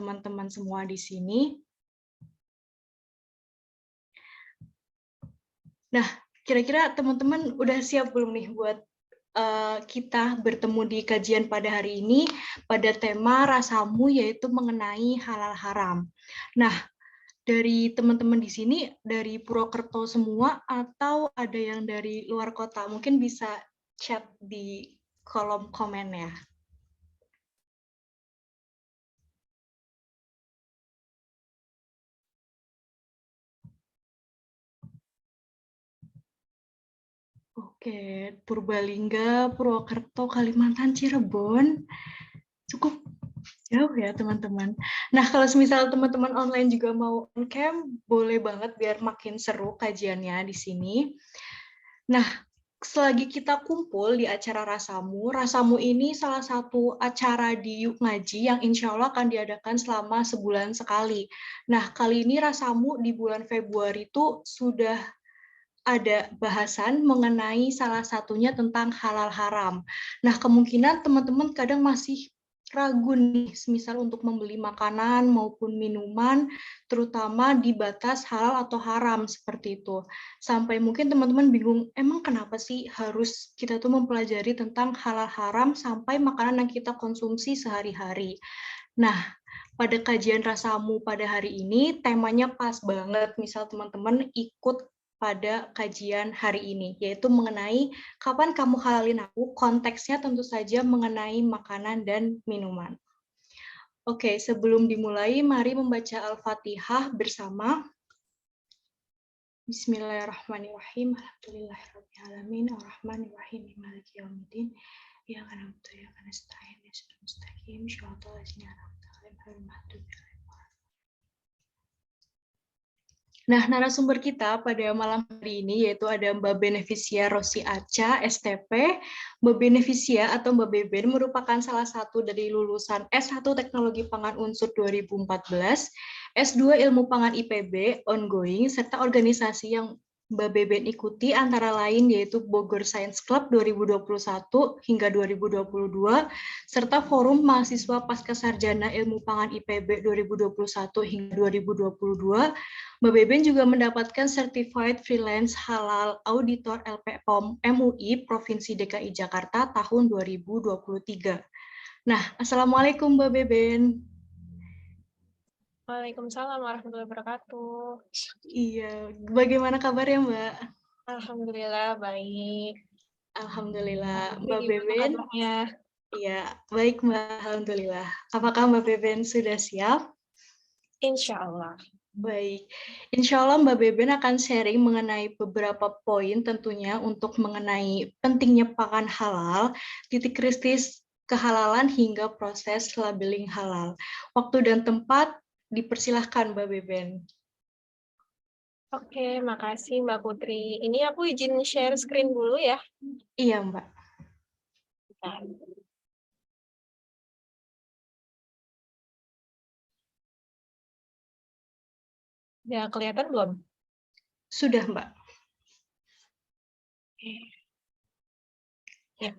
teman-teman semua di sini. Nah, kira-kira teman-teman udah siap belum nih buat kita bertemu di kajian pada hari ini pada tema rasamu, yaitu mengenai halal haram. Nah, dari teman-teman di sini dari Purwokerto semua atau ada yang dari luar kota? Mungkin bisa chat di kolom komen ya. Oke, Purbalingga, Purwokerto, Kalimantan, Cirebon. Cukup jauh ya teman-teman. Nah, kalau misal teman-teman online juga mau on cam, boleh banget biar makin seru kajiannya di sini. Nah, selagi kita kumpul di acara Rasamu, Rasamu ini salah satu acara di Yuk Ngaji yang insya Allah akan diadakan selama sebulan sekali. Nah, kali ini Rasamu di bulan Februari itu sudah ada bahasan mengenai salah satunya tentang halal haram. Nah, kemungkinan teman-teman kadang masih ragu nih, misal untuk membeli makanan maupun minuman, terutama di batas halal atau haram seperti itu. Sampai mungkin teman-teman bingung, emang kenapa sih harus kita tuh mempelajari tentang halal haram sampai makanan yang kita konsumsi sehari-hari. Nah, pada kajian Rasamu pada hari ini, temanya pas banget, misal teman-teman ikut pada kajian hari ini, yaitu mengenai kapan kamu halalin aku, konteksnya tentu saja mengenai makanan dan minuman. Oke, sebelum dimulai, mari membaca Al-Fatihah bersama. Bismillahirrahmanirrahim. Alhamdulillahirrahmanirrahim. Ar-Rahmanirrahim. Maliki yaumiddin. Iyyaka na'budu wa iyyaka nasta'in. Ihdinas mustaqim. Shiratal ladzina an'amta 'alaihim ghairil maghdubi 'alaihim. Nah, narasumber kita pada malam hari ini yaitu ada Mbak Benefisia Rosi Aca, STP. Mbak Benefisia atau Mbak Beben merupakan salah satu dari lulusan S1 Teknologi Pangan Unsur 2014, S2 Ilmu Pangan IPB, ongoing, serta organisasi yang Mbak Beben ikuti antara lain yaitu Bogor Science Club 2021 hingga 2022, serta Forum Mahasiswa Pascasarjana Ilmu Pangan IPB 2021 hingga 2022. Mbak Beben juga mendapatkan Certified Freelance Halal Auditor LPPOM MUI Provinsi DKI Jakarta tahun 2023. Nah, Assalamualaikum Mbak Beben. Waalaikumsalam warahmatullahi wabarakatuh. Iya, bagaimana kabarnya Mbak? Alhamdulillah baik. Alhamdulillah, Mbak Gimana Beben. kabarnya? Iya, baik Mbak, Alhamdulillah. Apakah Mbak Beben sudah siap? Insya Allah. Baik, insya Allah Mbak Beben akan sharing mengenai beberapa poin tentunya untuk mengenai pentingnya pakan halal, titik kritis kehalalan hingga proses labeling halal. Waktu dan tempat dipersilahkan Mbak Beben. Oke, makasih Mbak Putri. Ini aku izin share screen dulu ya. Iya Mbak. Ya, kelihatan belum? Sudah Mbak. Ya.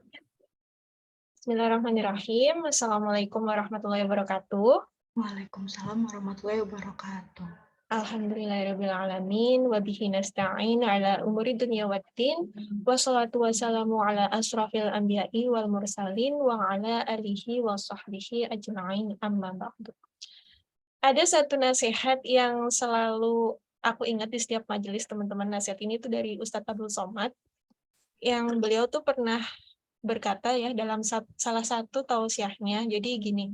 Bismillahirrahmanirrahim. Assalamualaikum warahmatullahi wabarakatuh. Waalaikumsalam warahmatullahi wabarakatuh. Alhamdulillahirrahmanirrahim. Wabihi nasta'in ala umuri dunia waddin. Wassalatu wassalamu ala asrafil anbiya'i wal mursalin wa ala alihi wa sahbihi ajma'in amma ba'du. Ada satu nasihat yang selalu aku ingat di setiap majelis teman-teman. Nasihat ini tuh dari Ustadz Abdul Somad, yang beliau tuh pernah berkata ya dalam salah satu tausiahnya. Jadi gini,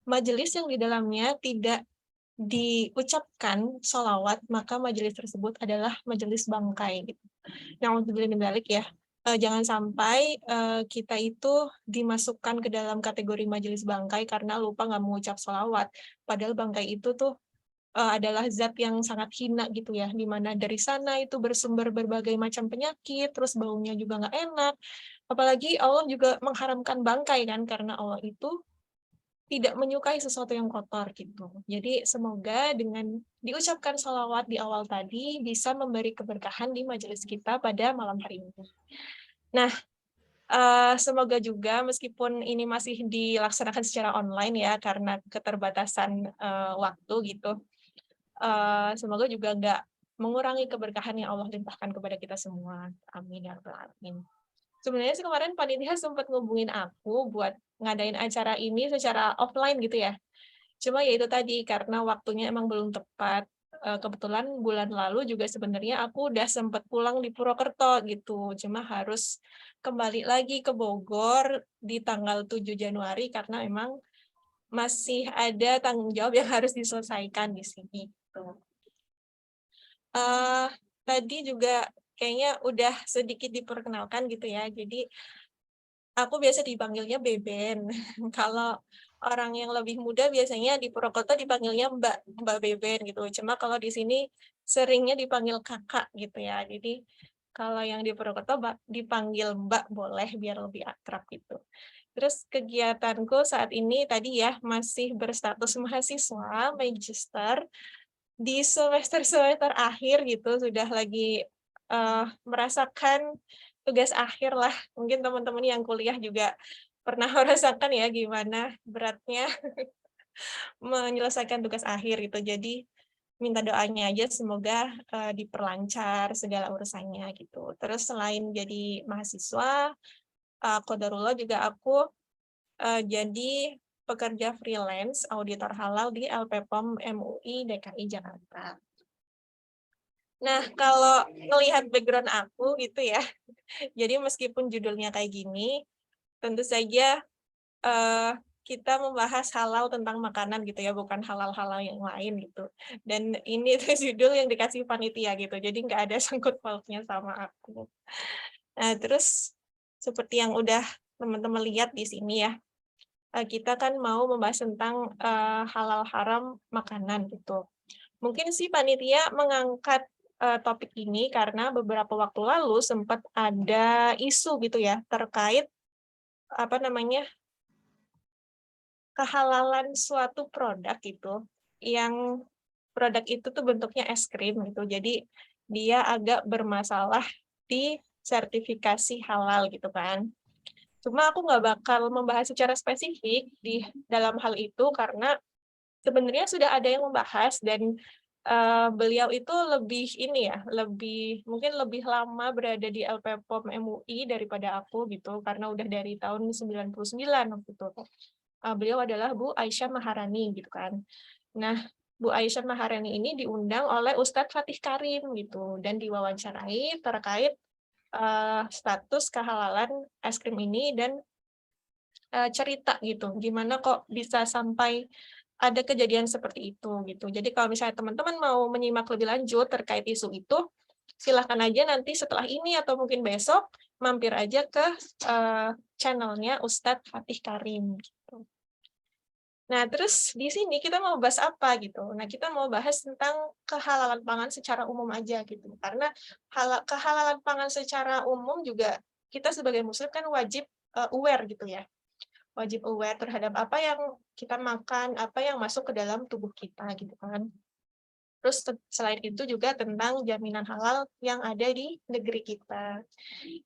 majelis yang di dalamnya tidak diucapkan sholawat, maka majelis tersebut adalah majelis bangkai. Gitu. Na'udzubillah min dzalik ya. Jangan sampai kita itu dimasukkan ke dalam kategori majelis bangkai karena lupa nggak mengucap sholawat. Padahal bangkai itu tuh adalah zat yang sangat hina gitu ya, di mana dari sana itu bersumber berbagai macam penyakit, terus baunya juga nggak enak. Apalagi Allah juga mengharamkan bangkai kan, karena Allah itu tidak menyukai sesuatu yang kotor gitu. Jadi semoga dengan diucapkan sholawat di awal tadi bisa memberi keberkahan di majelis kita pada malam hari ini. Nah, Semoga juga meskipun ini masih dilaksanakan secara online ya, karena keterbatasan waktu gitu, semoga juga nggak mengurangi keberkahan yang Allah limpahkan kepada kita semua. Amin ya rabbal alamin. Sebenarnya sih kemarin panitia sempat ngubungin aku buat ngadain acara ini secara offline gitu ya. Cuma ya itu tadi, karena waktunya emang belum tepat. Kebetulan bulan lalu juga sebenarnya aku udah sempat pulang di Purwokerto gitu. Cuma harus kembali lagi ke Bogor di tanggal 7 Januari karena emang masih ada tanggung jawab yang harus diselesaikan di sini gitu. Tadi juga kayaknya udah sedikit diperkenalkan gitu ya. Jadi aku biasa dipanggilnya Beben. Kalau orang yang lebih muda biasanya di Purwokerto dipanggilnya Mbak Beben gitu. Cuma kalau di sini seringnya dipanggil kakak gitu ya. Jadi kalau yang di Purwokerto dipanggil Mbak boleh biar lebih akrab gitu. Terus kegiatanku saat ini tadi ya masih berstatus mahasiswa magister di semester-semester akhir gitu, sudah lagi merasakan tugas akhir lah. Mungkin teman-teman yang kuliah juga pernah merasakan ya gimana beratnya menyelesaikan tugas akhir gitu. Jadi minta doanya aja semoga diperlancar segala urusannya gitu. Terus selain jadi mahasiswa, qadarullah juga aku jadi pekerja freelance auditor halal di LPPOM MUI DKI Jakarta. Nah, kalau melihat background aku gitu ya, jadi meskipun judulnya kayak gini, tentu saja kita membahas halal tentang makanan gitu ya, bukan halal-halal yang lain gitu. Dan ini tuh judul yang dikasih panitia gitu, jadi nggak ada sangkut pautnya sama aku. Nah, terus seperti yang udah teman-teman lihat di sini ya, kita kan mau membahas tentang halal haram makanan gitu. Mungkin sih panitia mengangkat topik ini karena beberapa waktu lalu sempat ada isu gitu ya terkait apa namanya kehalalan suatu produk gitu, yang produk itu tuh bentuknya es krim gitu. Jadi dia agak bermasalah di sertifikasi halal gitu kan. Cuma aku nggak bakal membahas secara spesifik di dalam hal itu karena sebenarnya sudah ada yang membahas dan beliau itu lebih ini ya, mungkin lebih lama berada di LPPOM MUI daripada aku gitu, karena udah dari tahun 99 waktu itu. Beliau adalah Bu Aisyah Maharani gitu kan. Nah, Bu Aisyah Maharani ini diundang oleh Ustadz Fatih Karim gitu dan diwawancarai terkait status kehalalan es krim ini dan cerita gitu, gimana kok bisa sampai ada kejadian seperti itu gitu. Jadi kalau misalnya teman-teman mau menyimak lebih lanjut terkait isu itu, silahkan aja nanti setelah ini atau mungkin besok mampir aja ke channelnya Ustadz Fatih Karim. Gitu. Nah, terus di sini kita mau bahas apa gitu? Nah, kita mau bahas tentang kehalalan pangan secara umum aja gitu. Karena kehalalan pangan secara umum juga kita sebagai muslim kan wajib aware gitu ya. Wajib aware terhadap apa yang kita makan, apa yang masuk ke dalam tubuh kita gitu kan. Terus selain itu juga tentang jaminan halal yang ada di negeri kita.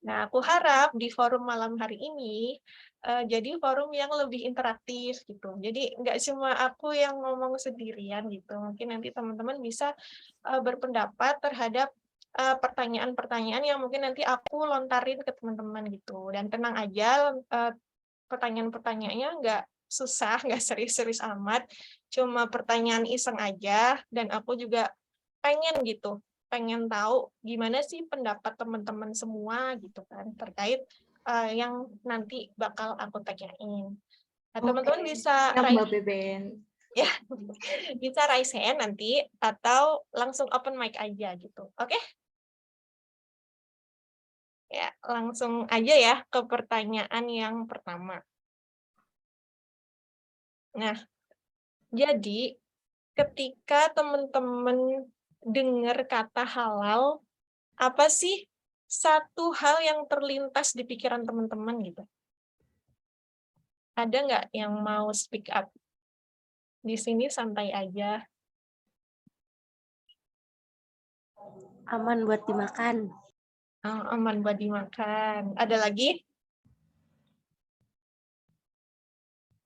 Nah, aku harap di forum malam hari ini jadi forum yang lebih interaktif gitu. Jadi nggak cuma aku yang ngomong sendirian gitu. Mungkin nanti teman-teman bisa berpendapat terhadap pertanyaan-pertanyaan yang mungkin nanti aku lontarin ke teman-teman gitu. Dan tenang aja, pertanyaan-pertanyaannya nggak susah, nggak serius-serius amat, cuma pertanyaan iseng aja, dan aku juga pengen tahu gimana sih pendapat teman-teman semua gitu kan, terkait yang nanti bakal aku tanyain. Nah, Oke, teman-teman bisa siap Mbak Beben. ya, bisa raise hand nanti, atau langsung open mic aja gitu, oke? Ya, langsung aja ya ke pertanyaan yang pertama. Nah, jadi ketika teman-teman dengar kata halal, apa sih satu hal yang terlintas di pikiran teman-teman gitu? Ada nggak yang mau speak up? Di sini santai aja. Aman buat dimakan. Aman buat dimakan. Ada lagi?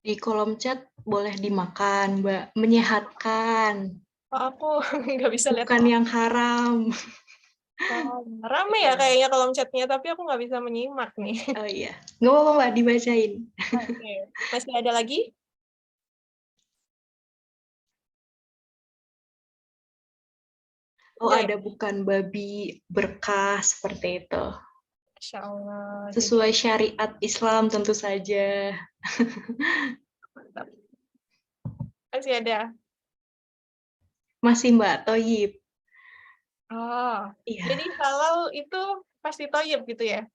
Di kolom chat boleh dimakan, Mbak. Menyehatkan, Oh, aku nggak bisa lihat. bukan yang haram. Oh, rame ya kayaknya kolom chatnya, tapi aku nggak bisa menyimak nih. Oh iya, nggak apa-apa Mbak, dibacain. Oke, masih ada lagi? Oh Enggak ya? ada bukan babi berkah seperti itu. Masya Allah. Jadi, Sesuai syariat Islam tentu saja. mantap. Masih ada. Masih Mbak Toyib. Oh, Iya. jadi halal itu pasti toyib gitu ya?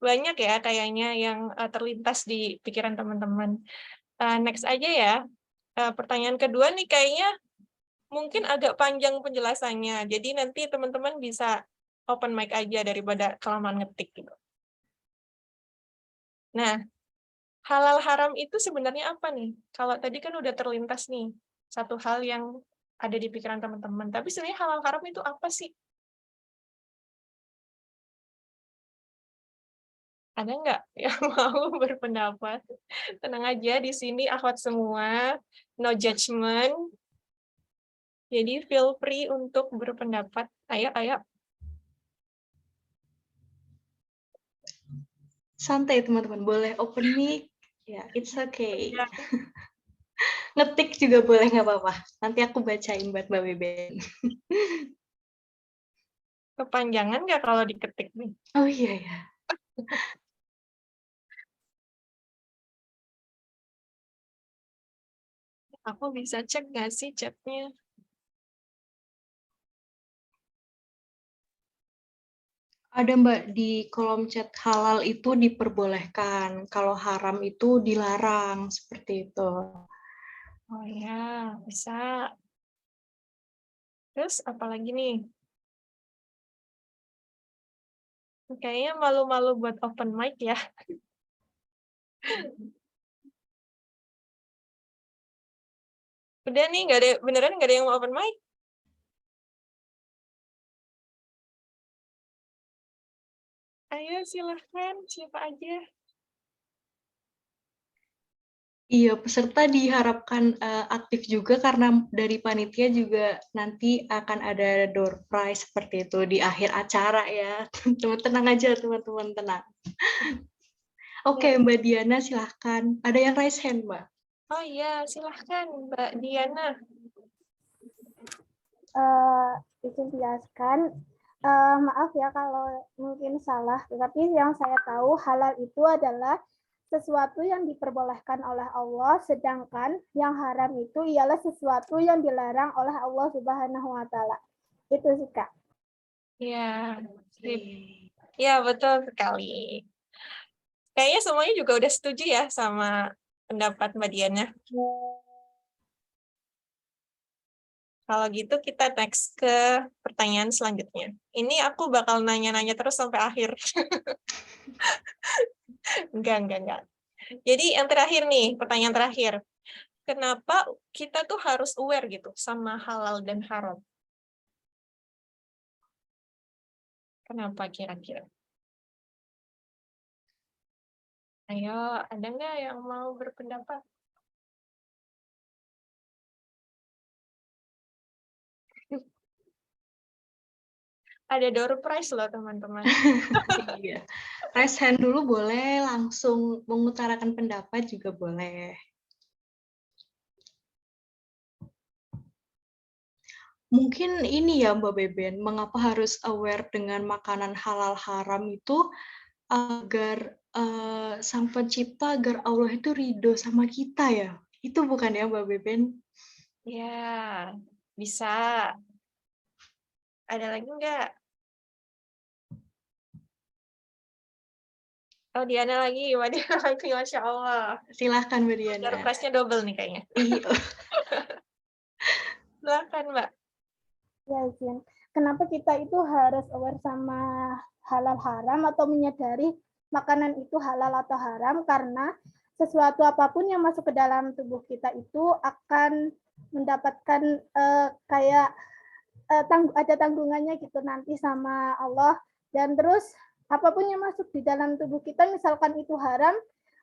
Banyak ya kayaknya yang terlintas di pikiran teman-teman. Next aja ya. Pertanyaan kedua nih kayaknya mungkin agak panjang penjelasannya. Jadi nanti teman-teman bisa open mic aja daripada kelamaan ngetik gitu. Nah, halal haram itu sebenarnya apa nih? Kalau tadi kan udah terlintas nih satu hal yang ada di pikiran teman-teman. Tapi sebenarnya halal haram itu apa sih? Ada nggak yang mau berpendapat? Tenang aja, di sini akhwat semua, no judgment. Jadi feel free untuk berpendapat. Ayo, ayo. Santai teman-teman, boleh open mic. Ya, it's okay. Ya, Ngetik juga boleh, nggak apa-apa. Nanti aku bacain buat Mbak Beben. kepanjangan nggak kalau diketik nih? Oh iya ya. Aku bisa cek nggak sih chatnya? Ada Mbak, di kolom chat halal itu diperbolehkan. Kalau haram itu dilarang, seperti itu. Oh ya, bisa. Terus apa lagi nih? Kayaknya malu-malu buat open mic ya. Udah nih, nggak ada, beneran nggak ada yang mau open mic? Ayo silahkan, siapa aja. Iya, peserta diharapkan aktif juga karena dari panitia juga nanti akan ada door prize seperti itu di akhir acara ya. Teman tenang aja teman-teman, tenang. Oke, Ya. Mbak Diana silahkan. Ada yang raise hand, Mbak? Oh iya, silahkan Mbak Diana. Izin jelaskan, maaf ya kalau mungkin salah, tetapi yang saya tahu halal itu adalah sesuatu yang diperbolehkan oleh Allah, sedangkan yang haram itu ialah sesuatu yang dilarang oleh Allah Subhanahu wa Ta'ala. Itu sih, Kak. Ya, sip. Ya, betul sekali. Kayaknya semuanya juga udah setuju ya sama pendapat Mbak Diana. Kalau gitu kita next ke pertanyaan selanjutnya. Ini aku bakal nanya-nanya terus sampai akhir. Enggak. Jadi yang terakhir nih, pertanyaan terakhir. Kenapa kita tuh harus aware gitu sama halal dan haram? Kenapa kira-kira? Ayo, ada nggak yang mau berpendapat? Ada door prize loh, teman-teman. Iya. Raise hand dulu boleh, langsung mengutarakan pendapat juga boleh. Mungkin ini ya Mbak Beben, mengapa harus aware dengan makanan halal haram itu agar Sang Pencipta, agar Allah itu ridho sama kita ya. Itu bukan ya Mbak Beben? Ya, bisa. Ada lagi nggak? Oh, Diana lagi. Waduh, Masya Allah. Silahkan Mbak Diana. Door prize-nya double nih kayaknya. Iya. Silahkan, Mbak. Ya, izin. Kenapa kita itu harus aware sama halal haram atau menyadari makanan itu halal atau haram? Karena sesuatu apapun yang masuk ke dalam tubuh kita itu akan mendapatkan kayak ada tanggungannya gitu nanti sama Allah. Dan terus apapun yang masuk di dalam tubuh kita, misalkan itu haram,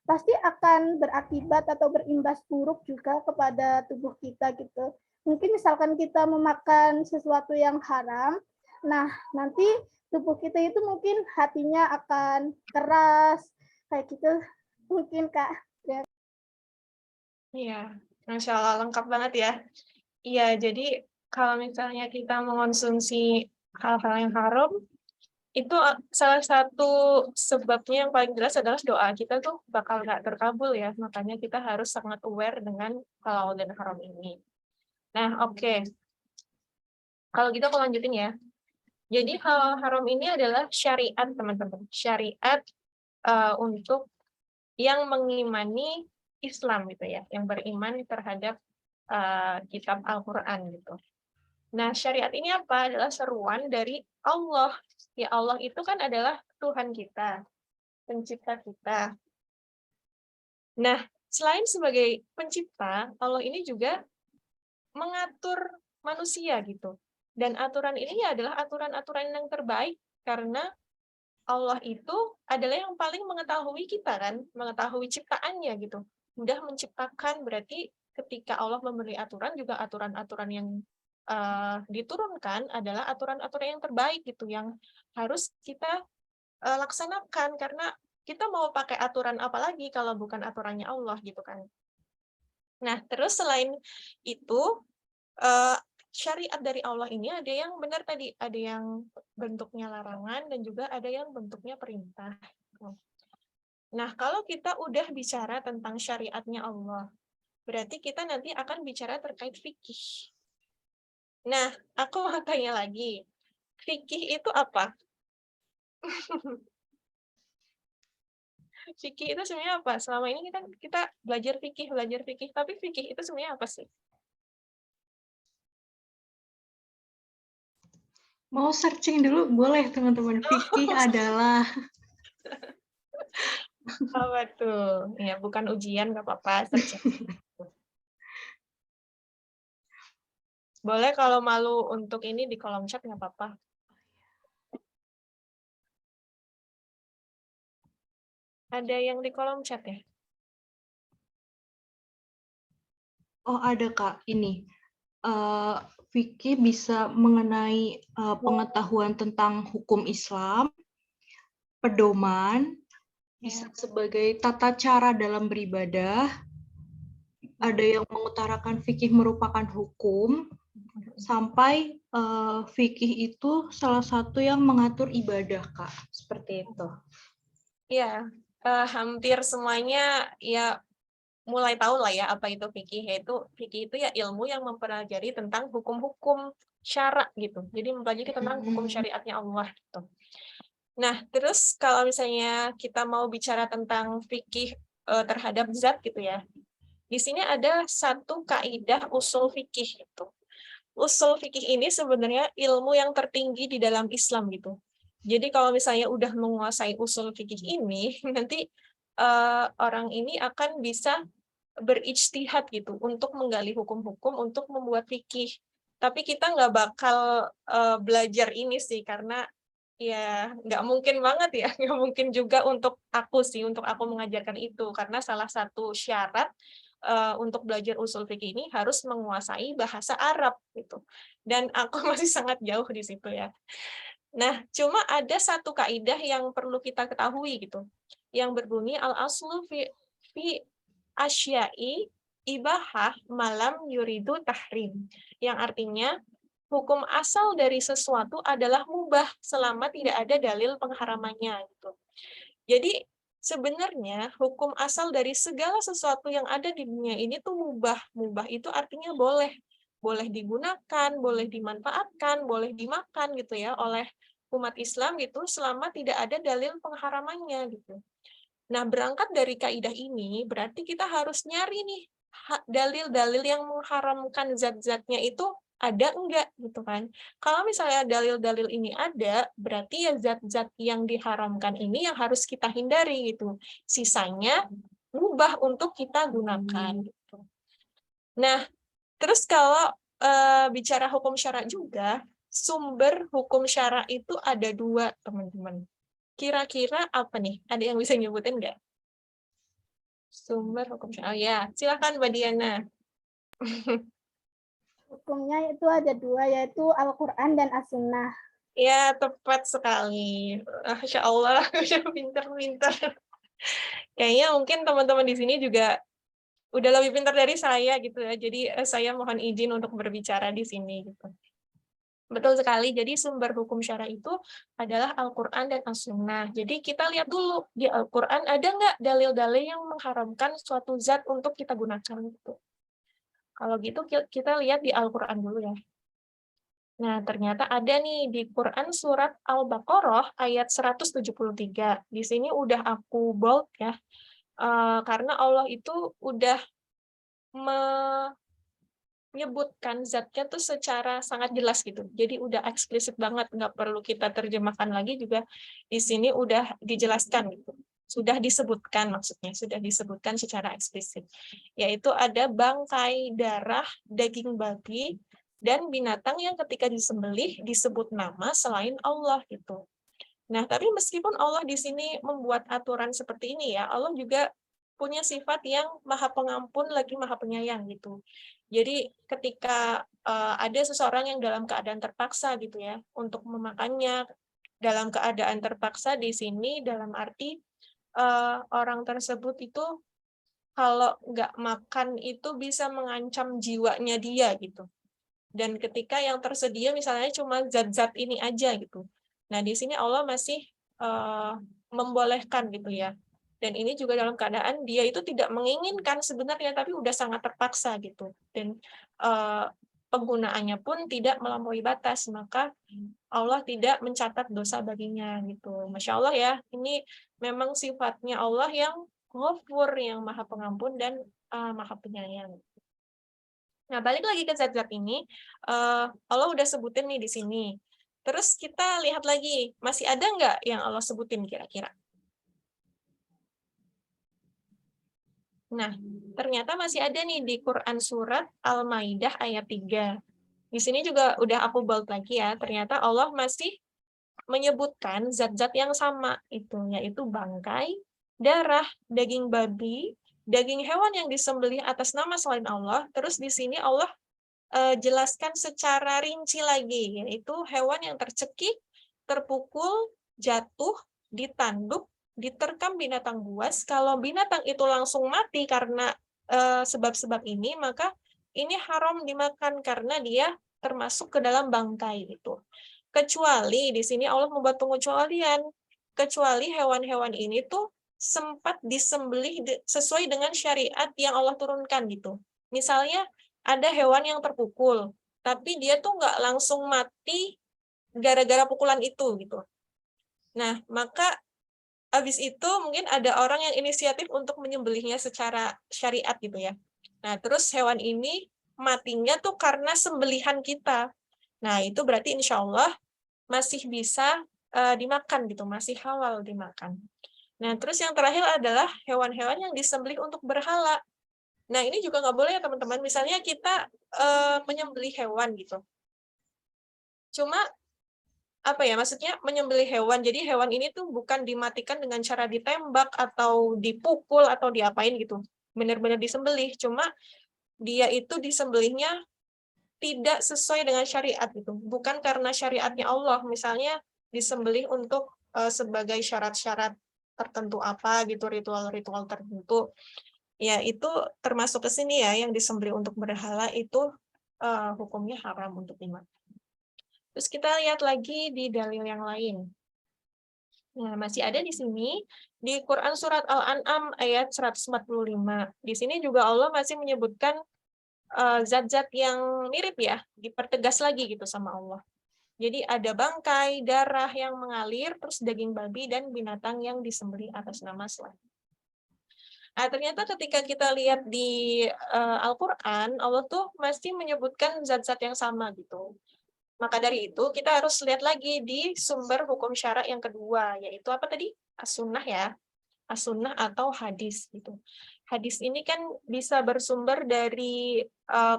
pasti akan berakibat atau berimbas buruk juga kepada tubuh kita gitu. Mungkin misalkan kita memakan sesuatu yang haram, nah nanti tubuh kita itu mungkin hatinya akan keras, kayak gitu mungkin Kak. Iya, Masya Allah, lengkap banget ya. Iya, jadi kalau misalnya kita mengonsumsi hal-hal yang haram, itu salah satu sebabnya yang paling jelas adalah doa kita tuh bakal nggak terkabul ya. Makanya kita harus sangat aware dengan halal dan haram ini. Nah, oke. Kalau gitu aku lanjutin ya. Jadi halal haram ini adalah syariat, teman-teman. Syariat untuk yang mengimani Islam gitu ya, yang beriman terhadap kitab Al-Quran gitu. Nah, syariat ini apa? Adalah seruan dari Allah. Ya Allah itu kan adalah Tuhan kita, pencipta kita. Nah, selain sebagai pencipta, Allah ini juga mengatur manusia gitu. Dan aturan ini adalah aturan-aturan yang terbaik karena Allah itu adalah yang paling mengetahui kita kan, mengetahui ciptaannya gitu. Mudah menciptakan berarti ketika Allah memberi aturan juga aturan-aturan yang diturunkan adalah aturan-aturan yang terbaik gitu, yang harus kita laksanakan karena kita mau pakai aturan apa lagi kalau bukan aturannya Allah gitu kan. Nah, terus selain itu syariat dari Allah ini ada yang benar tadi, ada yang bentuknya larangan dan juga ada yang bentuknya perintah. Nah, kalau kita udah bicara tentang syariatnya Allah, berarti kita nanti akan bicara terkait fikih. Nah, aku mau tanya lagi, fikih itu apa? Fikih itu sebenarnya apa? Selama ini kita belajar fikih, tapi fikih itu sebenarnya apa sih? Mau searching dulu boleh teman-teman. Fikih adalah Apa tuh? Ya, bukan ujian, nggak apa-apa, searching. Boleh kalau malu untuk ini di kolom chat, nggak apa-apa. Ada yang di kolom chat ya? oh ada Kak ini. Fikih bisa mengenai pengetahuan tentang hukum Islam, pedoman, bisa sebagai tata cara dalam beribadah. Ada yang mengutarakan fikih merupakan hukum, sampai fikih itu salah satu yang mengatur ibadah, Kak. Seperti itu. Iya, hampir semuanya ya mulai tahu lah ya apa itu fikih. Yaitu fikih itu ya ilmu yang mempelajari tentang hukum-hukum syara gitu. Jadi mempelajari tentang hukum syariatnya Allah gitu. Nah, terus kalau misalnya kita mau bicara tentang fikih terhadap zat gitu ya. Di sini ada satu kaidah usul fikih itu. Usul fikih ini sebenarnya ilmu yang tertinggi di dalam Islam gitu. Jadi kalau misalnya udah menguasai usul fikih ini, nanti orang ini akan bisa berijtihad gitu untuk menggali hukum-hukum untuk membuat fikih. Tapi kita nggak bakal belajar ini sih karena ya nggak mungkin banget ya, nggak mungkin juga untuk aku sih, untuk aku mengajarkan itu karena salah satu syarat untuk belajar usul fikih ini harus menguasai bahasa Arab gitu. Dan aku masih sangat jauh di situ ya. Nah, cuma ada satu kaidah yang perlu kita ketahui gitu, yang berbunyi al-aslu fi asyai ibahah malam yuridu tahrim, yang artinya hukum asal dari sesuatu adalah mubah selama tidak ada dalil pengharamannya gitu. Jadi sebenarnya hukum asal dari segala sesuatu yang ada di dunia ini tuh mubah. Mubah itu artinya boleh. Boleh digunakan, boleh dimanfaatkan, boleh dimakan gitu ya oleh umat Islam gitu selama tidak ada dalil pengharamannya gitu. Nah, berangkat dari kaidah ini berarti kita harus nyari nih dalil-dalil yang mengharamkan zat-zatnya itu ada enggak gitu kan. Kalau misalnya dalil-dalil ini ada, berarti ya zat-zat yang diharamkan ini yang harus kita hindari gitu. Sisanya mubah untuk kita gunakan gitu. Nah, terus kalau bicara hukum syara juga, sumber hukum syara itu ada dua, teman-teman. Kira-kira apa nih? Ada yang bisa nyebutin nggak? Sumber hukum syara. Oh ya, silakan Mbak Diana. Hukumnya itu ada dua, yaitu Al-Quran dan As-Sunnah. Ya, tepat sekali. Masya Allah, pinter-pinter. Kayaknya mungkin teman-teman di sini juga udah lebih pintar dari saya gitu ya. Jadi saya mohon izin untuk berbicara di sini gitu. Betul sekali. Jadi sumber hukum syara itu adalah Al-Quran dan As-Sunnah. Jadi kita lihat dulu di Al-Quran ada nggak dalil-dalil yang mengharamkan suatu zat untuk kita gunakan gitu. Kalau gitu kita lihat di Al-Quran dulu ya. Nah, ternyata ada nih di Quran surat Al-Baqarah ayat 173. Di sini udah aku bold ya. Karena Allah itu udah menyebutkan zatnya tuh secara sangat jelas gitu. Jadi udah eksplisit banget, nggak perlu kita terjemahkan lagi juga. Di sini udah dijelaskan gitu. Sudah disebutkan maksudnya, sudah disebutkan secara eksplisit. Yaitu ada bangkai, darah, daging babi, dan binatang yang ketika disembelih disebut nama selain Allah gitu. Nah, tapi meskipun Allah di sini membuat aturan seperti ini ya, Allah juga punya sifat yang maha pengampun lagi maha penyayang gitu. Jadi ketika ada seseorang yang dalam keadaan terpaksa gitu ya, untuk memakannya dalam keadaan terpaksa di sini dalam arti orang tersebut itu kalau nggak makan itu bisa mengancam jiwanya dia gitu. Dan ketika yang tersedia misalnya cuma zat-zat ini aja gitu. Nah, di sini Allah masih membolehkan gitu ya. Dan ini juga dalam keadaan dia itu tidak menginginkan sebenarnya, tapi udah sangat terpaksa gitu. Dan penggunaannya pun tidak melampaui batas, maka Allah tidak mencatat dosa baginya gitu. Masya Allah ya, ini memang sifatnya Allah yang Ghafur, yang maha pengampun dan maha penyayang. Nah, balik lagi ke zat-zat ini, Allah udah sebutin nih di sini. Terus kita lihat lagi, masih ada nggak yang Allah sebutin kira-kira? Nah, ternyata masih ada nih di Quran surat Al-Maidah ayat 3. Di sini juga udah aku bold lagi ya, ternyata Allah masih menyebutkan zat-zat yang sama itu, yaitu bangkai, darah, daging babi, daging hewan yang disembelih atas nama selain Allah. Terus di sini Allah jelaskan secara rinci lagi, yaitu hewan yang tercekik, terpukul, jatuh, ditanduk, diterkam binatang buas. Kalau binatang itu langsung mati karena sebab-sebab ini, maka ini haram dimakan karena dia termasuk ke dalam bangkai itu. Kecuali di sini Allah membuat pengecualian, kecuali hewan-hewan ini tuh sempat disembelih sesuai dengan syariat yang Allah turunkan gitu. Misalnya ada hewan yang terpukul, tapi dia tuh nggak langsung mati gara-gara pukulan itu gitu. Nah, maka habis itu mungkin ada orang yang inisiatif untuk menyembelihnya secara syariat gitu ya. Nah, terus hewan ini matinya tuh karena sembelihan kita. Nah, itu berarti insya Allah masih bisa dimakan gitu, masih halal dimakan. Nah, terus yang terakhir adalah hewan-hewan yang disembelih untuk berhala. Nah, ini juga nggak boleh ya teman-teman. Misalnya kita menyembelih hewan gitu. Cuma apa ya, maksudnya menyembelih hewan. Jadi hewan ini tuh bukan dimatikan dengan cara ditembak atau dipukul atau diapain gitu. Benar-benar disembelih. Cuma dia itu disembelihnya tidak sesuai dengan syariat gitu. Bukan karena syariatnya Allah. Misalnya disembelih untuk sebagai syarat-syarat tertentu apa gitu, ritual-ritual tertentu. Ya, itu termasuk ke sini ya, yang disembelih untuk berhala itu hukumnya haram untuk dimakan. Terus kita lihat lagi di dalil yang lain. Nah, masih ada di sini di Quran surat Al-An'am ayat 145. Di sini juga Allah masih menyebutkan zat-zat yang mirip ya, dipertegas lagi gitu sama Allah. Jadi ada bangkai, darah yang mengalir, terus daging babi dan binatang yang disembelih atas nama selain. Nah, ternyata ketika kita lihat di Al-Quran, Allah tuh masih menyebutkan zat-zat yang sama gitu. Maka dari itu, kita harus lihat lagi di sumber hukum syara yang kedua, yaitu apa tadi? As-Sunnah ya. As-Sunnah atau hadis gitu. Hadis ini kan bisa bersumber dari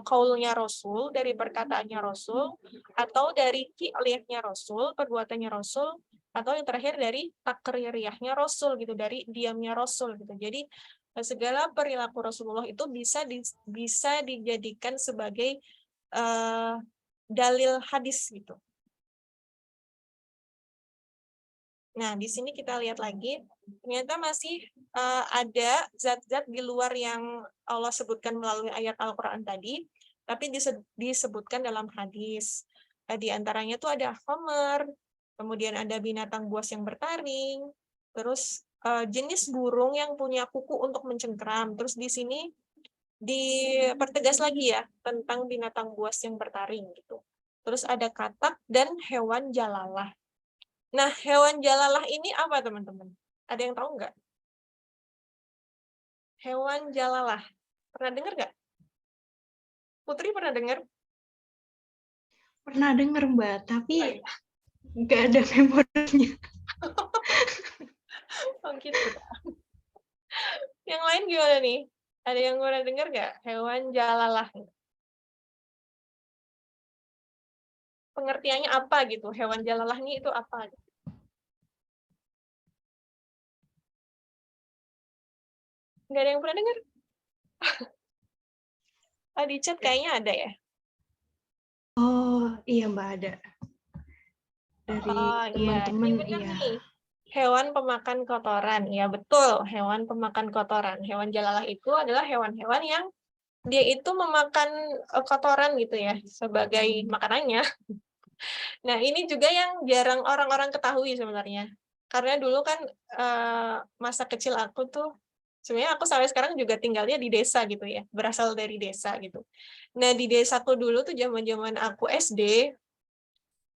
qaulnya Rasul, dari perkataannya Rasul, atau dari fi'liyahnya Rasul, perbuatannya Rasul, atau yang terakhir dari takririyahnya Rasul gitu, dari diamnya Rasul gitu. Jadi segala perilaku Rasulullah itu bisa dijadikan sebagai dalil hadis gitu. Nah, di sini kita lihat lagi, ternyata masih ada zat-zat di luar yang Allah sebutkan melalui ayat Al-Quran tadi, tapi disebutkan dalam hadis. Di antaranya tuh ada khamar, kemudian ada binatang buas yang bertaring, terus jenis burung yang punya kuku untuk mencengkeram. Terus di sini dipertegas lagi ya tentang binatang buas yang bertaring gitu. Terus ada katak dan hewan jalalah. Nah, hewan jalalah ini apa, teman-teman? Ada yang tahu nggak? Hewan jalalah. Pernah dengar nggak? Putri pernah dengar? Pernah dengar, Mbak, tapi Oh, iya. nggak ada memorinya. Oh, gitu. Yang lain gimana nih? Ada yang pernah dengar nggak? Hewan jalalah. Pengertiannya apa gitu? Hewan jalalah ini itu apa? Nggak ada yang pernah dengar? Di chat kayaknya ada ya? Oh, iya Mbak, ada. Dari Oh iya, ini teman-teman, benar iya. nih. Hewan pemakan kotoran. Ya betul, hewan pemakan kotoran. Hewan jalalah itu adalah hewan-hewan yang dia itu memakan kotoran gitu ya, sebagai makanannya. Nah, ini juga yang jarang orang-orang ketahui sebenarnya. Karena dulu kan masa kecil aku tuh, sebenarnya aku sampai sekarang juga tinggalnya di desa gitu ya, berasal dari desa gitu. Nah, di desaku dulu tuh zaman-zaman aku SD,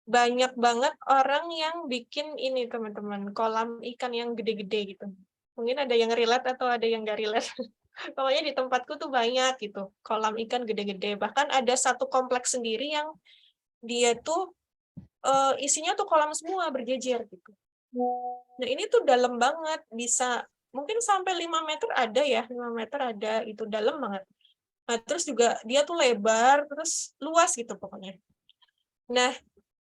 banyak banget orang yang bikin ini teman-teman, kolam ikan yang gede-gede gitu. Mungkin ada yang relate atau ada yang nggak relate. Pokoknya di tempatku tuh banyak gitu, kolam ikan gede-gede. Bahkan ada satu kompleks sendiri yang dia tuh isinya tuh kolam semua berjejer gitu. Nah ini tuh dalam banget, bisa mungkin sampai 5 meter ada ya, 5 meter ada, itu dalam banget. Nah terus juga dia tuh lebar, terus luas gitu pokoknya. Nah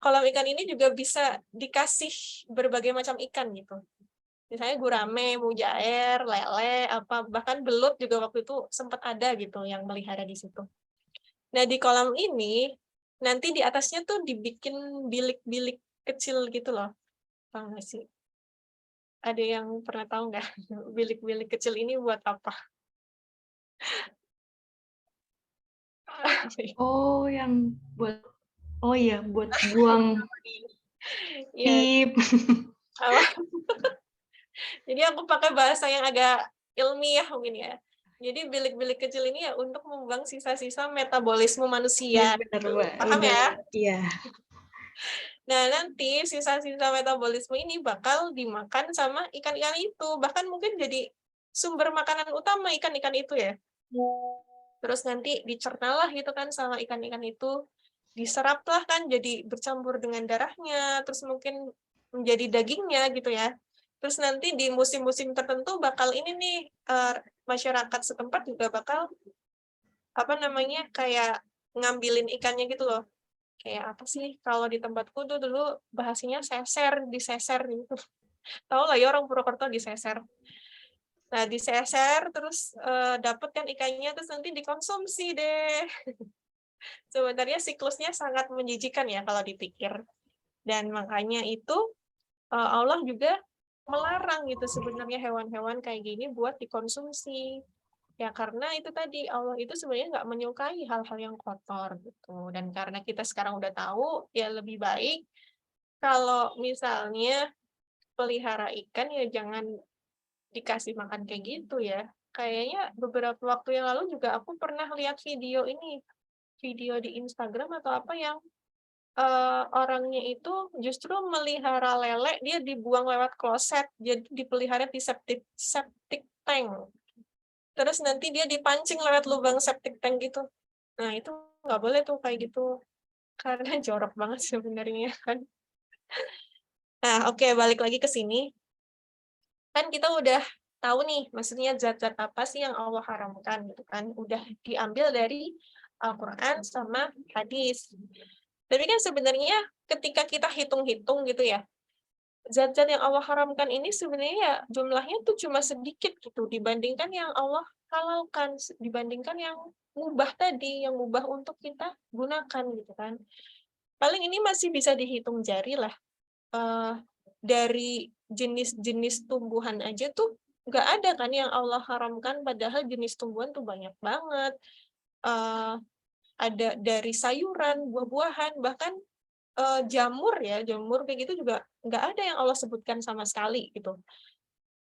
kolam ikan ini juga bisa dikasih berbagai macam ikan gitu. Misalnya gurame, mujair, lele, apa bahkan belut juga waktu itu sempat ada gitu yang melihara di situ. Nah, di kolam ini nanti di atasnya tuh dibikin bilik-bilik kecil gitu loh. Tahu nggak sih? Ada yang pernah tahu nggak? Bilik-bilik kecil ini buat apa? Oh, yang buat, oh iya, buat buang Ya, pip. jadi aku pakai bahasa yang agak ilmiah mungkin ya. Jadi bilik-bilik kecil ini ya untuk membuang sisa-sisa metabolisme manusia. Bener, Mbak. Paham Bener. ya? Iya. Nah, nanti sisa-sisa metabolisme ini bakal dimakan sama ikan-ikan itu. Bahkan mungkin jadi sumber makanan utama ikan-ikan itu ya. Terus nanti dicernalah gitu kan sama ikan-ikan itu. Diseraplah kan jadi bercampur dengan darahnya. Terus mungkin menjadi dagingnya gitu ya. Terus nanti di musim-musim tertentu bakal ini nih, masyarakat setempat juga bakal apa namanya kayak ngambilin ikannya gitu loh. Kayak apa sih kalau di tempatku tuh dulu bahasanya seser, diseser gitu. Tahu lah ya orang Purwokerto diseser. Nah, diseser terus dapet kan ikannya terus nanti dikonsumsi deh. Sebenarnya siklusnya sangat menjijikan ya kalau dipikir. Dan makanya itu Allah juga melarang gitu sebenarnya hewan-hewan kayak gini buat dikonsumsi. Ya karena itu tadi Allah itu sebenarnya nggak menyukai hal-hal yang kotor gitu. Dan karena kita sekarang udah tahu, ya lebih baik kalau misalnya pelihara ikan ya jangan dikasih makan kayak gitu ya. Kayaknya beberapa waktu yang lalu juga aku pernah lihat video ini, video di Instagram atau apa yang orangnya itu justru melihara lele, dia dibuang lewat kloset, jadi dipelihara di septic tank. Terus nanti dia dipancing lewat lubang septic tank gitu. Nah, itu nggak boleh tuh kayak gitu. Karena jorok banget sebenarnya kan. Nah, oke, balik lagi ke sini. Kan kita udah tahu nih, maksudnya zat-zat apa sih yang Allah haramkan gitu kan. Udah diambil dari Al-Quran sama hadis. Tapi kan sebenarnya ketika kita hitung-hitung gitu ya, zat-zat yang Allah haramkan ini sebenarnya ya jumlahnya tuh cuma sedikit gitu dibandingkan yang Allah halalkan, dibandingkan yang mubah tadi, yang mubah untuk kita gunakan gitu kan. Paling ini masih bisa dihitung jari lah. Dari jenis-jenis tumbuhan aja tuh nggak ada kan yang Allah haramkan, padahal jenis tumbuhan tuh banyak banget. Ada dari sayuran, buah-buahan, bahkan jamur ya, jamur kayak gitu juga nggak ada yang Allah sebutkan sama sekali gitu.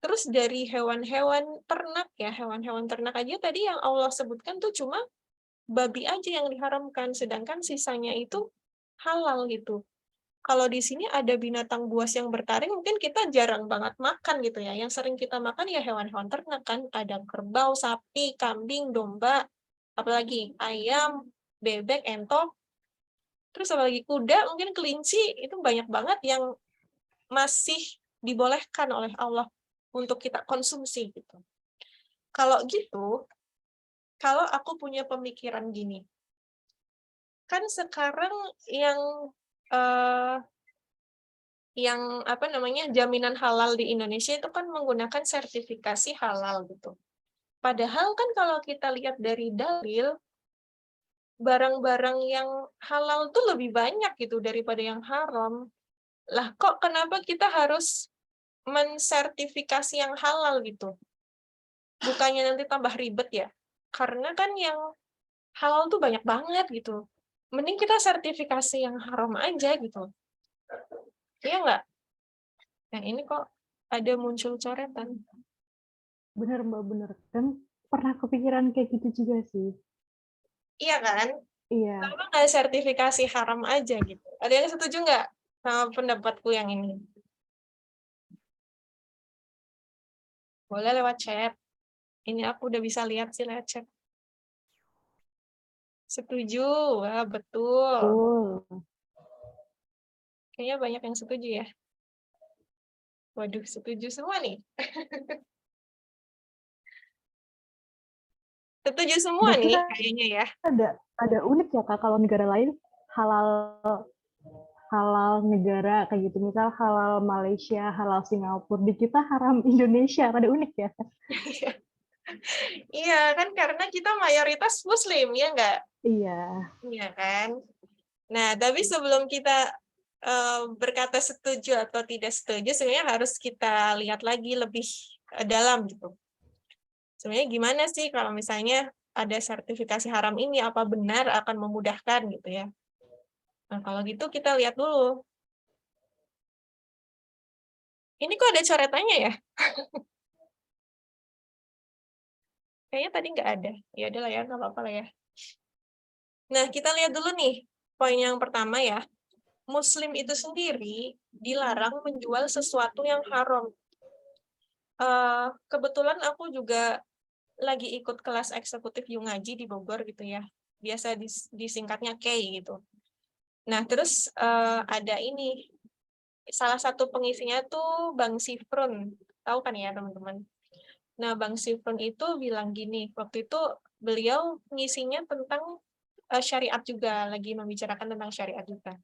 Terus dari hewan-hewan ternak ya, hewan-hewan ternak aja tadi yang Allah sebutkan tuh cuma babi aja yang diharamkan, sedangkan sisanya itu halal gitu. Kalau di sini ada binatang buas yang bertaring, mungkin kita jarang banget makan gitu ya. Yang sering kita makan ya hewan-hewan ternak kan, ada kerbau, sapi, kambing, domba, apalagi ayam, bebek, entok, terus apalagi kuda, mungkin kelinci, itu banyak banget yang masih dibolehkan oleh Allah untuk kita konsumsi gitu. Kalau gitu, kalau aku punya pemikiran gini, kan sekarang yang apa namanya jaminan halal di Indonesia itu kan menggunakan sertifikasi halal gitu. Padahal kan kalau kita lihat dari dalil, barang-barang yang halal tuh lebih banyak gitu daripada yang haram. Lah kok kenapa kita harus mensertifikasi yang halal gitu? Bukannya nanti tambah ribet ya? Karena kan yang halal tuh banyak banget gitu. Mending kita sertifikasi yang haram aja gitu. Iya nggak? Nah ini kok ada muncul coretan. Bener Mbak, bener. Kan pernah kepikiran kayak gitu juga sih. Iya kan? Iya, Kenapa nggak sertifikasi haram aja gitu? Ada yang setuju nggak sama pendapatku yang ini? Boleh lewat chat. Ini aku udah bisa lihat sih lewat chat. Setuju, wah betul. betul. Kayaknya banyak yang setuju ya. Waduh, setuju semua nih. Setuju semua Berarti nih kan kayaknya ya. ada unik ya Kak kalau negara lain halal halal negara kayak gitu. Misal halal Malaysia, halal Singapura. Di kita haram Indonesia. Ada unik ya? Iya kan karena kita mayoritas Muslim ya nggak? Iya. Iya kan. Nah tapi sebelum kita berkata setuju atau tidak setuju, sebenarnya harus kita lihat lagi lebih dalam gitu. Sebenarnya gimana sih kalau misalnya ada sertifikasi haram ini, apa benar akan memudahkan gitu ya? Nah kalau gitu kita lihat dulu. Ini kok ada coretannya ya? Kayaknya tadi nggak ada. Ya udah lah ya, nggak apa-apa lah ya. Nah kita lihat dulu nih poin yang pertama ya. Muslim itu sendiri dilarang menjual sesuatu yang haram. Kebetulan aku juga lagi ikut kelas eksekutif Yungaji di Bogor gitu ya. Biasa disingkatnya K gitu. Nah, terus ada ini, salah satu pengisinya tuh Bang Sifrun. Tahu kan ya teman-teman? Nah, Bang Sifrun itu bilang gini, waktu itu beliau ngisinya tentang syariat juga, lagi membicarakan tentang syariat juga.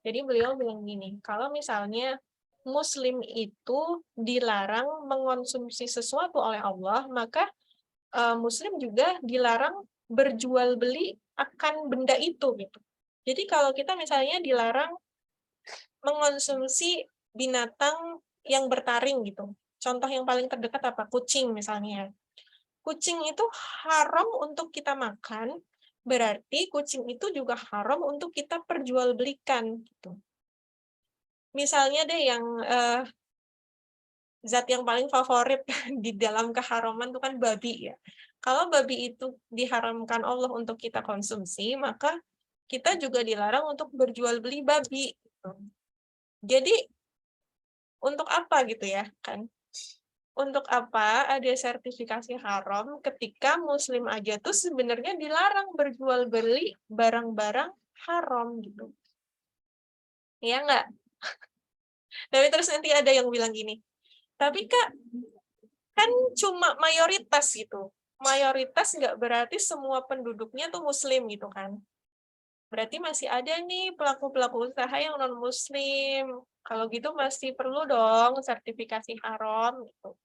Jadi beliau bilang gini, kalau misalnya Muslim itu dilarang mengonsumsi sesuatu oleh Allah, maka Muslim juga dilarang berjual beli akan benda itu gitu. Jadi kalau kita misalnya dilarang mengonsumsi binatang yang bertaring gitu. Contoh yang paling terdekat apa? Kucing misalnya. Kucing itu haram untuk kita makan, berarti kucing itu juga haram untuk kita perjualbelikan gitu. Misalnya deh yang zat yang paling favorit di dalam keharaman itu kan babi ya. Kalau babi itu diharamkan Allah untuk kita konsumsi, maka kita juga dilarang untuk berjual beli babi. Gitu. Jadi untuk apa gitu ya kan? Untuk apa ada sertifikasi haram ketika Muslim aja tuh sebenarnya dilarang berjual beli barang-barang haram gitu. Ya nggak? Tapi terus nanti ada yang bilang gini, tapi Kak, kan cuma mayoritas gitu. Mayoritas nggak berarti semua penduduknya tuh Muslim gitu kan. Berarti masih ada nih pelaku-pelaku usaha yang non-muslim. Kalau gitu masih perlu dong sertifikasi haram gitu.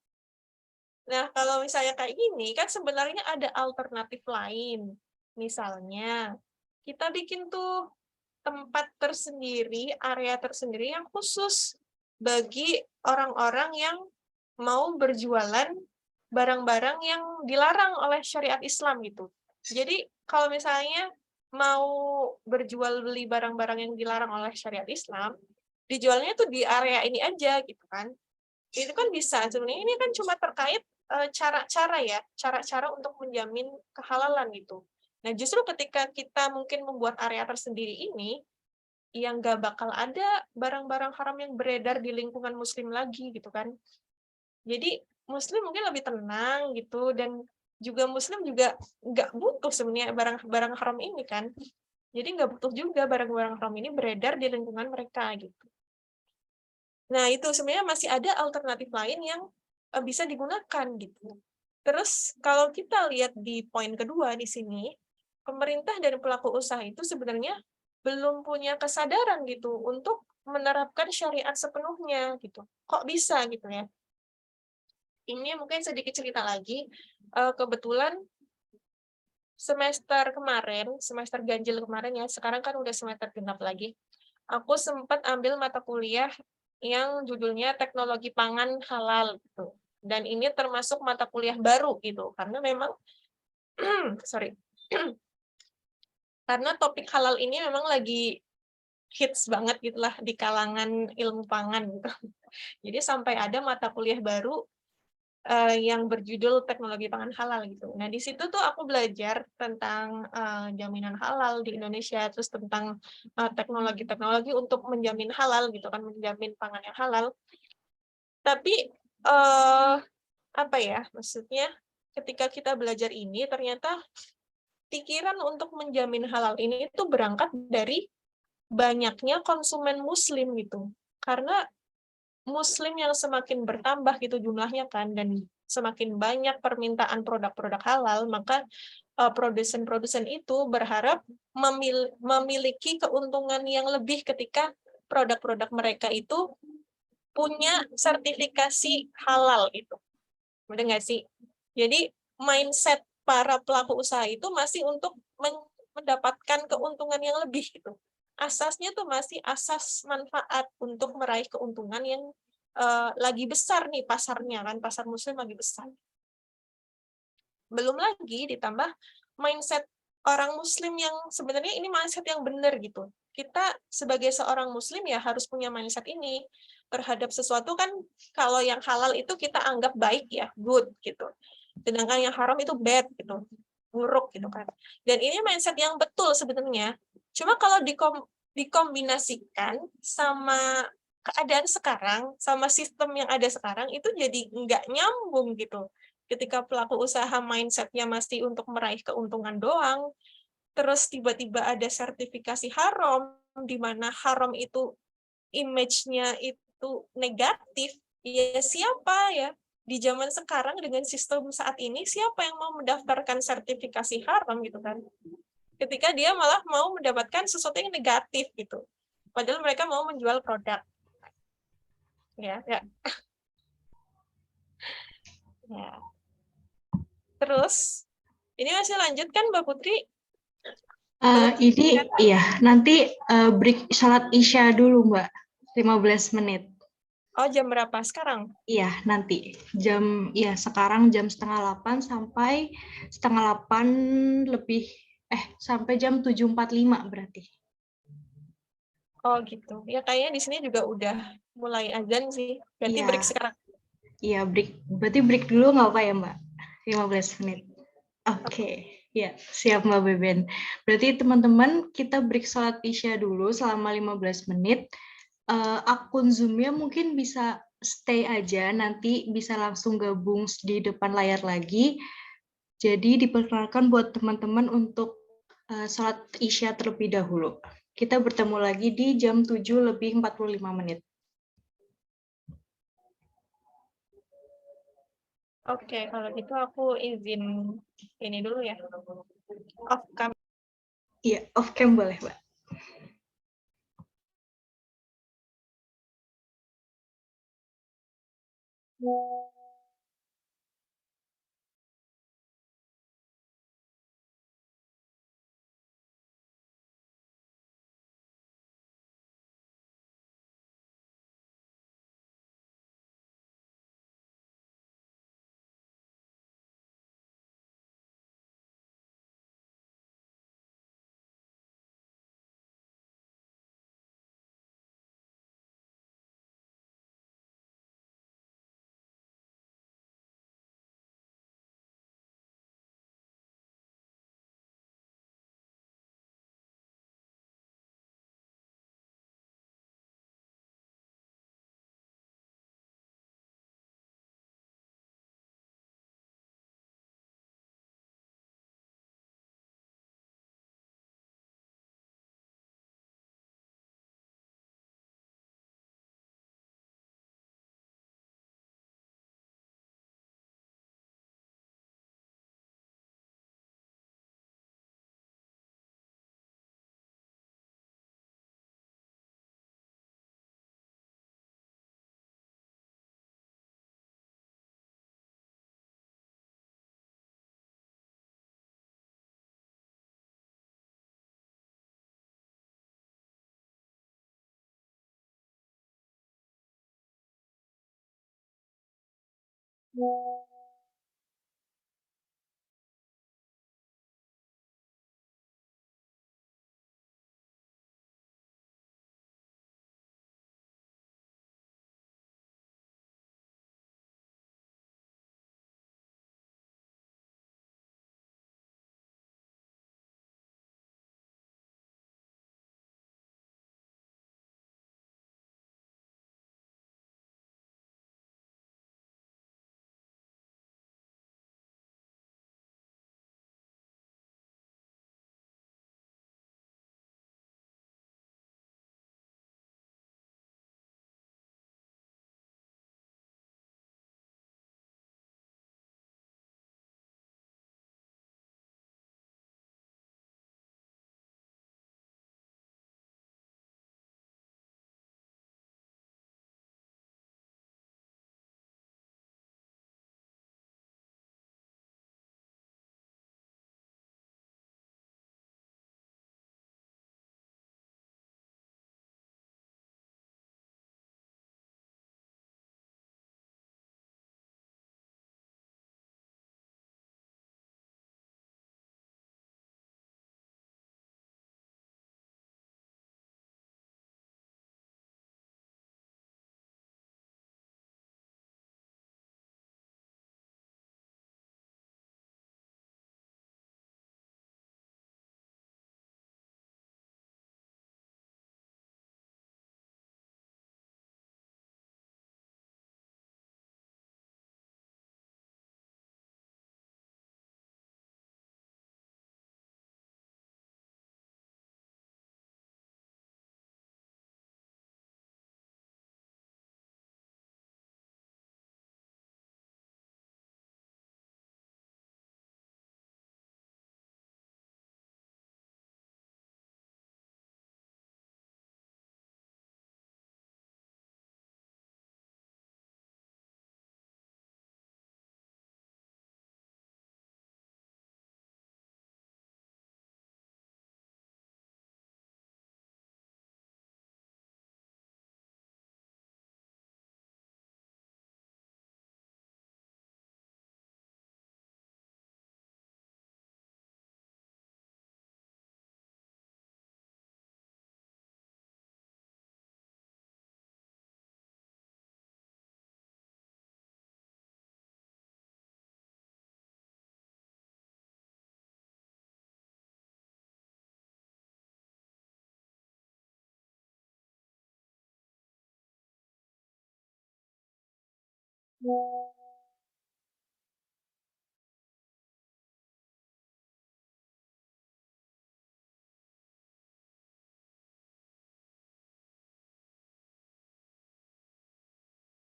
Nah, kalau misalnya kayak gini, kan sebenarnya ada alternatif lain. Misalnya, kita bikin tuh tempat tersendiri, area tersendiri yang khusus bagi orang-orang yang mau berjualan barang-barang yang dilarang oleh syariat Islam gitu. Jadi, kalau misalnya mau berjual beli barang-barang yang dilarang oleh syariat Islam, dijualnya tuh di area ini aja gitu kan. Itu kan bisa sebenarnya, ini kan cuma terkait cara-cara ya, cara-cara untuk menjamin kehalalan gitu. Nah, justru ketika kita mungkin membuat area tersendiri ini, yang nggak bakal ada barang-barang haram yang beredar di lingkungan muslim lagi gitu kan. Jadi muslim mungkin lebih tenang gitu, dan juga muslim juga nggak butuh sebenarnya barang-barang haram ini kan. Jadi nggak butuh juga barang-barang haram ini beredar di lingkungan mereka gitu. Nah, itu sebenarnya masih ada alternatif lain yang bisa digunakan gitu. Terus kalau kita lihat di poin kedua di sini, pemerintah dan pelaku usaha itu sebenarnya belum punya kesadaran gitu untuk menerapkan syariat sepenuhnya gitu. Kok bisa gitu ya? Ini mungkin sedikit cerita lagi. Kebetulan semester kemarin, semester ganjil kemarin ya, sekarang kan udah semester genap lagi. Aku sempat ambil mata kuliah yang judulnya Teknologi Pangan Halal gitu. Dan ini termasuk mata kuliah baru gitu, karena memang sorry. Karena topik halal ini memang lagi hits banget gitulah di kalangan ilmu pangan gitu. Jadi sampai ada mata kuliah baru yang berjudul Teknologi Pangan Halal gitu. Nah, di situ tuh aku belajar tentang jaminan halal di Indonesia, terus tentang teknologi-teknologi untuk menjamin halal gitu kan, menjamin pangan yang halal. Tapi apa ya, maksudnya ketika kita belajar ini ternyata pikiran untuk menjamin halal ini itu berangkat dari banyaknya konsumen muslim gitu. Karena muslim yang semakin bertambah gitu jumlahnya kan, dan semakin banyak permintaan produk-produk halal, maka produsen-produsen itu berharap memiliki keuntungan yang lebih ketika produk-produk mereka itu punya sertifikasi halal itu. Benar nggak sih? Jadi mindset para pelaku usaha itu masih untuk mendapatkan keuntungan yang lebih gitu. Asasnya tuh masih asas manfaat untuk meraih keuntungan yang lagi besar nih pasarnya kan, pasar muslim lagi besar. Belum lagi ditambah mindset orang muslim yang sebenarnya ini mindset yang benar gitu. Kita sebagai seorang muslim ya harus punya mindset ini terhadap sesuatu kan. Kalau yang halal itu kita anggap baik ya, good gitu. Sedangkan yang haram itu bad gitu, buruk gitu kan. Dan ini mindset yang betul sebenarnya. Cuma kalau dikombinasikan sama keadaan sekarang, sama sistem yang ada sekarang, itu jadi nggak nyambung gitu. Ketika pelaku usaha mindset-nya masih untuk meraih keuntungan doang, terus tiba-tiba ada sertifikasi haram, di mana haram itu image-nya itu negatif, ya siapa ya? Di zaman sekarang dengan sistem saat ini, siapa yang mau mendaftarkan sertifikasi haram gitu kan? Ketika dia malah mau mendapatkan sesuatu yang negatif gitu. Padahal mereka mau menjual produk. Ya, ya. Ya. Terus, ini masih lanjut kan Mbak Putri? Ini iya, nanti break salat Isya dulu, Mbak. 15 menit. Oh, jam berapa sekarang? Iya, nanti sekarang jam 7:30 sampai 7:30 lebih sampai jam 7:45 berarti. Oh, gitu. Ya kayaknya di sini juga udah mulai azan sih. Berarti Iya. break sekarang. Iya, break. Berarti break dulu nggak apa ya, Mbak? 15 menit. Oke. Ya, siap Mbak Beben. Berarti teman-teman kita break salat Isya dulu selama 15 menit. Akun Zoom-nya mungkin bisa stay aja, nanti bisa langsung gabung di depan layar lagi. Jadi diperkenalkan buat teman-teman untuk salat Isya terlebih dahulu. Kita bertemu lagi di jam 7:45 menit. Oke, kalau gitu aku izin ini dulu ya. Off cam. Iya, off cam boleh, Mbak.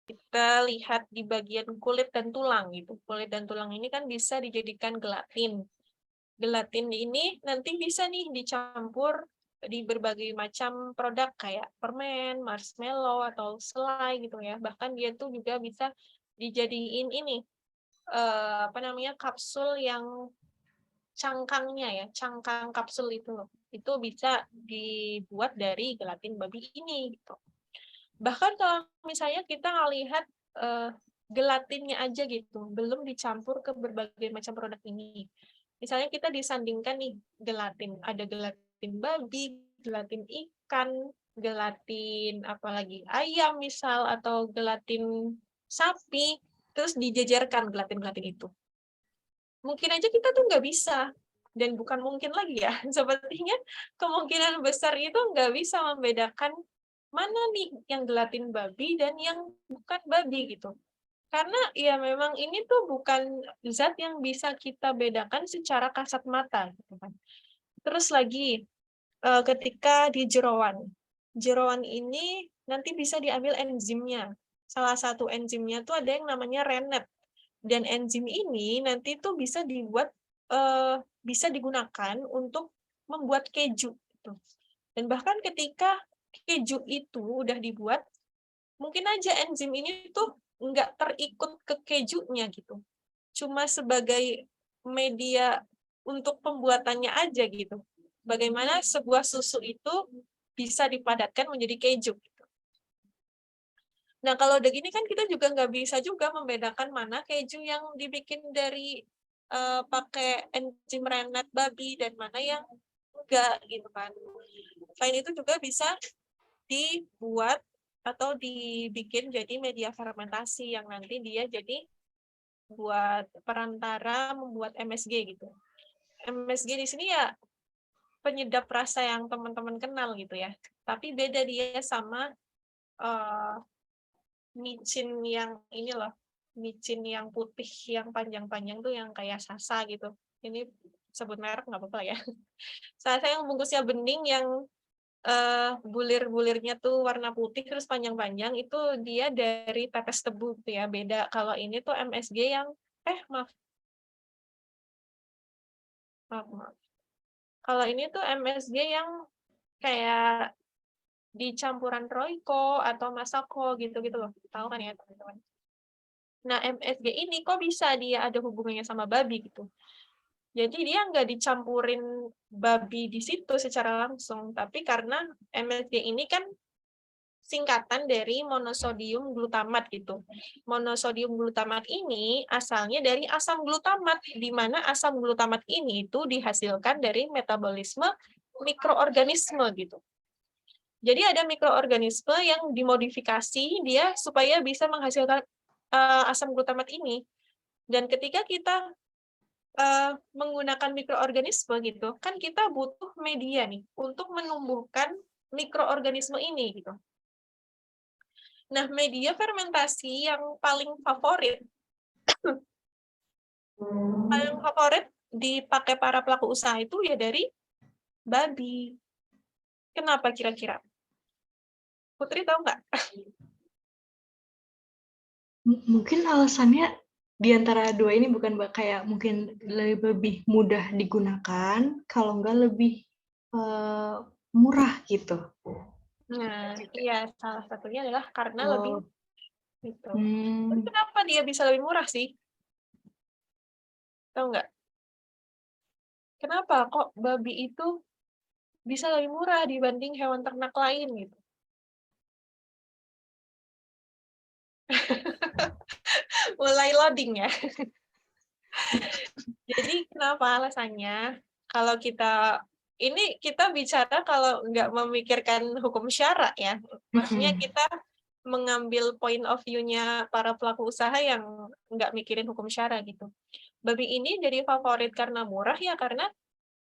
Kita lihat di bagian kulit dan tulang gitu. Kulit dan tulang ini kan bisa dijadikan gelatin. gelatin ini nanti bisa nih dicampur di berbagai macam produk kayak permen, marshmallow, atau selai gitu ya. Bahkan dia tuh juga bisa dijadiin ini, kapsul yang cangkangnya ya, cangkang kapsul itu loh. Itu bisa dibuat dari gelatin babi ini gitu. Bahkan kalau misalnya kita lihat gelatinnya aja gitu, belum dicampur ke berbagai macam produk ini. Misalnya kita disandingkan nih gelatin, ada gelatin babi, gelatin ikan, gelatin apalagi ayam misal, atau gelatin sapi, terus dijejerkan gelatin-gelatin itu. Mungkin aja kita tuh nggak bisa, dan bukan mungkin lagi ya, sepertinya kemungkinan besar itu nggak bisa membedakan mana nih yang gelatin babi dan yang bukan babi gitu. Karena ya memang ini tuh bukan zat yang bisa kita bedakan secara kasat mata gitu kan. Terus lagi ketika di jeroan ini nanti bisa diambil enzimnya. Salah satu enzimnya tuh ada yang namanya rennet. Dan enzim ini nanti tuh bisa bisa digunakan untuk membuat keju gitu. Dan bahkan ketika keju itu udah dibuat, mungkin aja enzim ini tuh nggak terikut ke kejunya gitu. Cuma sebagai media untuk pembuatannya aja gitu. Bagaimana sebuah susu itu bisa dipadatkan menjadi keju. Nah, kalau udah gini kan kita juga nggak bisa juga membedakan mana keju yang dibikin dari pakai enzim rennet babi dan mana yang enggak gitu kan. Selain itu juga bisa dibuat atau dibikin jadi media fermentasi yang nanti dia jadi buat perantara membuat MSG gitu. MSG di sini ya penyedap rasa yang teman-teman kenal gitu ya. Tapi beda dia sama micin yang ini loh, micin yang putih yang panjang-panjang tuh yang kayak sasa gitu. Ini sebut merek nggak apa-apa ya. Sasa yang bungkusnya bening yang bulir-bulirnya tuh warna putih terus panjang-panjang, itu dia dari pepes tebu tuh ya, beda. Kalau ini tuh MSG yang maaf. Kalau ini tuh MSG yang kayak di campuran Royco atau Masako gitu-gitu loh. Tahu kan ya teman-teman? Nah, MSG ini kok bisa dia ada hubungannya sama babi gitu. Jadi dia nggak dicampurin babi di situ secara langsung, tapi karena MSG ini kan singkatan dari monosodium glutamat gitu. Monosodium glutamat ini asalnya dari asam glutamat, di mana asam glutamat ini itu dihasilkan dari metabolisme mikroorganisme gitu. Jadi ada mikroorganisme yang dimodifikasi dia supaya bisa menghasilkan asam glutamat ini. Dan ketika kita menggunakan mikroorganisme gitu, kan kita butuh media nih untuk menumbuhkan mikroorganisme ini gitu. Nah, media fermentasi yang paling favorit dipakai para pelaku usaha itu ya dari babi. Kenapa kira-kira? Putri tahu nggak? Mungkin alasannya di antara dua ini bukan kayak mungkin lebih mudah digunakan, kalau nggak lebih murah gitu. Nah, iya, salah satunya adalah karena lebih gitu. Hmm. Kenapa dia bisa lebih murah sih? Tahu nggak? Kenapa kok babi itu bisa lebih murah dibanding hewan ternak lain gitu? Mulai loading ya. Jadi kenapa alasannya? Kalau kita bicara kalau nggak memikirkan hukum syara ya, maksudnya kita mengambil point of view-nya para pelaku usaha yang nggak mikirin hukum syara gitu. Babi ini jadi favorit karena murah ya, karena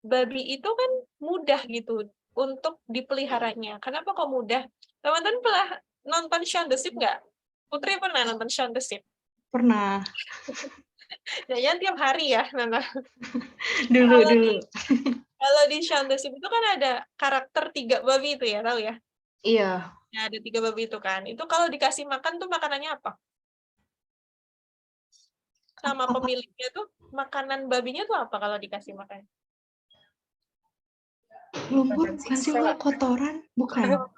babi itu kan mudah gitu untuk dipeliharanya. Kenapa kok mudah? Teman-teman pernah nonton Shaun the Sheep nggak? Putri pernah nonton Shaun the Sheep? Pernah. Ya, tiap hari ya nonton. Dulu. Kalau di Shaun the Sheep itu kan ada karakter 3 babi itu ya, tahu ya? Iya. Ya, ada 3 babi itu kan. Itu kalau dikasih makan tuh makanannya apa? Sama pemiliknya tuh, makanan babinya tuh apa kalau dikasih makan? Lumpur Badan bukan sih sisek. Mbak, kotoran? Bukan. Nah,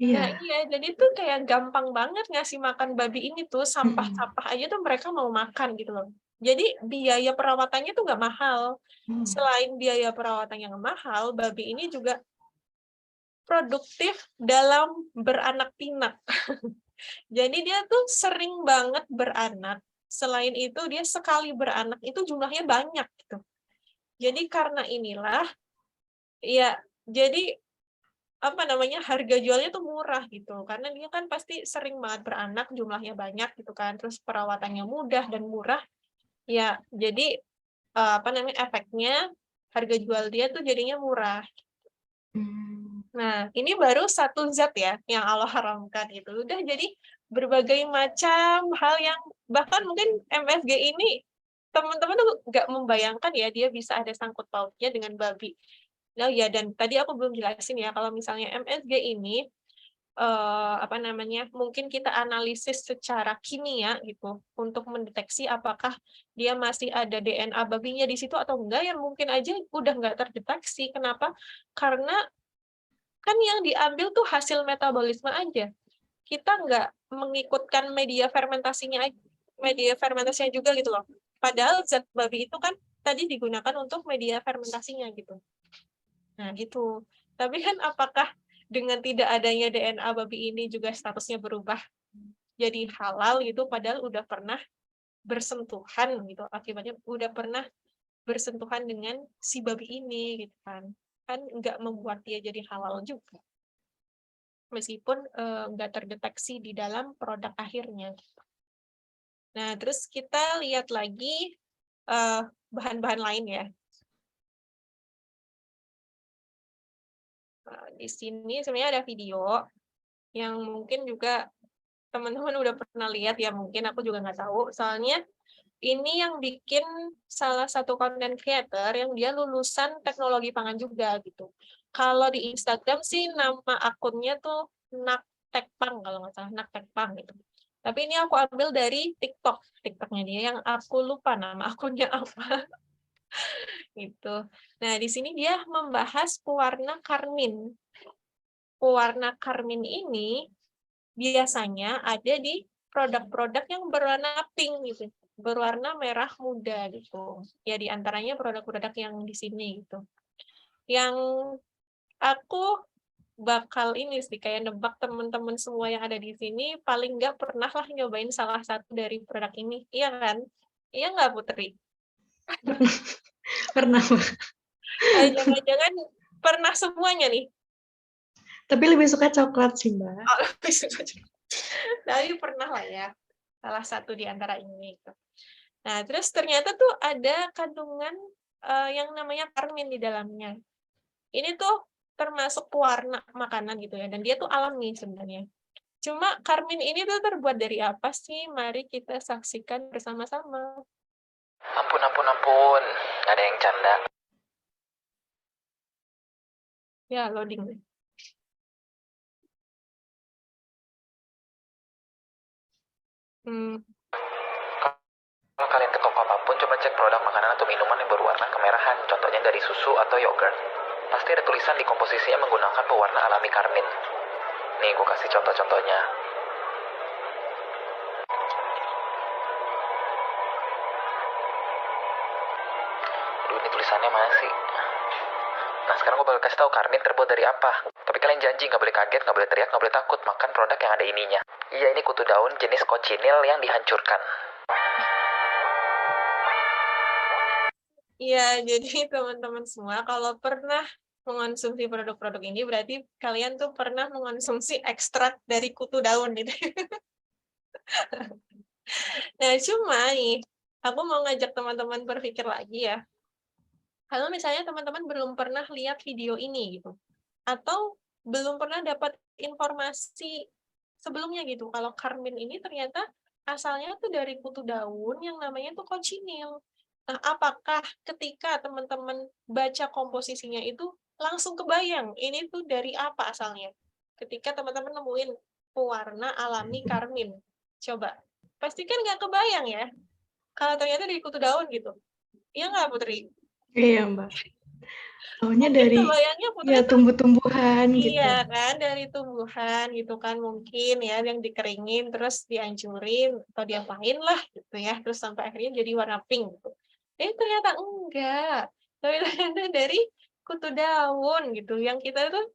Iya. iya, jadi tuh kayak gampang banget ngasih makan babi ini tuh, sampah-sampah aja tuh mereka mau makan gitu loh. Jadi biaya perawatannya tuh nggak mahal. Selain biaya perawatan yang mahal, babi ini juga produktif dalam beranak pinak. Jadi dia tuh sering banget beranak. Selain itu dia sekali beranak itu jumlahnya banyak gitu. Jadi karena inilah ya jadi apa namanya, harga jualnya tuh murah gitu. Karena dia kan pasti sering banget beranak, jumlahnya banyak gitu kan. Terus perawatannya mudah dan murah. Ya, jadi apa namanya, efeknya harga jual dia tuh jadinya murah. Nah, ini baru satu zat ya yang Allah haramkan itu. Udah jadi berbagai macam hal yang bahkan mungkin MSG ini teman-teman tuh nggak membayangkan ya dia bisa ada sangkut pautnya dengan babi. Nah ya, dan tadi aku belum jelasin ya kalau misalnya MSG ini apa namanya, mungkin kita analisis secara kimia gitu untuk mendeteksi apakah dia masih ada DNA babinya di situ atau enggak, yang mungkin aja udah nggak terdeteksi. Kenapa? Karena kan yang diambil tuh hasil metabolisme aja. Kita nggak mengikutkan media fermentasinya juga gitu loh. Padahal zat babi itu kan tadi digunakan untuk media fermentasinya gitu. Nah, gitu. Tapi kan apakah dengan tidak adanya DNA babi ini juga statusnya berubah jadi halal gitu, padahal udah pernah bersentuhan gitu, akibatnya udah pernah bersentuhan dengan si babi ini gitu kan. Kan nggak membuat dia jadi halal juga. Meskipun nggak terdeteksi di dalam produk akhirnya. Nah, terus kita lihat lagi bahan-bahan lain ya. Di sini sebenarnya ada video yang mungkin juga teman-teman udah pernah lihat ya, mungkin aku juga nggak tahu. Soalnya ini yang bikin salah satu content creator yang dia lulusan teknologi pangan juga gitu. Kalau di Instagram sih nama akunnya tuh Naktekpang kalau nggak salah, Naktekpang gitu. Tapi ini aku ambil dari TikTok, TikToknya dia yang aku lupa nama akunnya apa gitu. Nah di sini dia membahas pewarna karmin. Pewarna karmin ini biasanya ada di produk-produk yang berwarna pink gitu, berwarna merah muda gitu. Ya di antaranya produk-produk yang di sini gitu. Yang aku bakal ini sih kayak nebak teman-teman semua yang ada di sini paling nggak pernah lah nyobain salah satu dari produk ini, iya kan? Iya nggak Putri? Pernah. Jangan-jangan pernah semuanya nih. Tapi lebih suka coklat sih Mbak. Oh, tapi pernah lah ya salah satu di antara ini. Nah, terus ternyata tuh ada kandungan yang namanya karmin di dalamnya. Ini tuh termasuk pewarna makanan gitu ya, dan dia tuh alami sebenarnya. Cuma karmin ini tuh terbuat dari apa sih? Mari kita saksikan bersama-sama. Ampun, ampun, ampun. Ada yang canda. Ya, loading. Kalau kalian ke toko apapun, coba cek produk makanan atau minuman yang berwarna kemerahan, contohnya dari susu atau yogurt. Pasti ada tulisan di komposisinya menggunakan pewarna alami karmin. Nih, gue kasih contoh-contohnya. Aduh, ini tulisannya mana sih? Nah, sekarang gue bakal kasih tahu karmin terbuat dari apa. Tapi kalian janji nggak boleh kaget, nggak boleh teriak, nggak boleh takut makan produk yang ada ininya. Iya, ini kutu daun jenis cochineal yang dihancurkan. Iya, jadi teman-teman semua kalau pernah mengonsumsi produk-produk ini berarti kalian tuh pernah mengonsumsi ekstrak dari kutu daun gitu. Nah, cuma nih, aku mau ngajak teman-teman berpikir lagi ya. Kalau misalnya teman-teman belum pernah lihat video ini gitu, atau belum pernah dapat informasi sebelumnya gitu, kalau karmin ini ternyata asalnya tuh dari kutu daun yang namanya tuh cochineal. Nah, apakah ketika teman-teman baca komposisinya itu langsung kebayang ini tuh dari apa asalnya? Ketika teman-teman nemuin pewarna alami karmin, coba. Pasti kan nggak kebayang ya, kalau ternyata dari kutu daun gitu. Iya nggak, Putri? Iya Mbak. Taunya Mungkin dari kebayangnya Putri ya tuh tumbuh-tumbuhan gitu. iya kan dari tumbuhan gitu kan mungkin ya yang dikeringin terus dihancurin atau diapain lah gitu ya terus sampai akhirnya jadi warna pink gitu. Ternyata enggak. Tapi ternyata dari kutu daun gitu yang kita tuh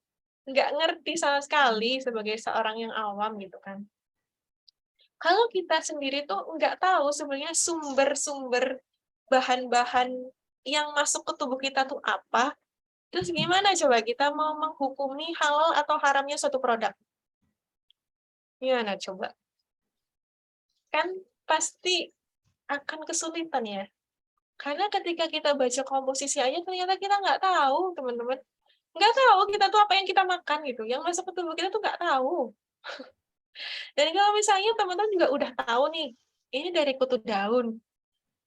nggak ngerti sama sekali sebagai seorang yang awam gitu kan. Kalau kita sendiri tuh nggak tahu sebenarnya sumber-sumber bahan-bahan yang masuk ke tubuh kita tuh apa, terus gimana coba kita mau menghukumi halal atau haramnya suatu produk? Gimana coba? Kan pasti akan kesulitan ya. Karena ketika kita baca komposisi aja ternyata kita nggak tahu, teman-teman. Nggak tahu kita tuh apa yang kita makan gitu. Yang masuk ke tubuh kita tuh nggak tahu. Dan kalau misalnya teman-teman juga udah tahu nih, ini dari kutu daun.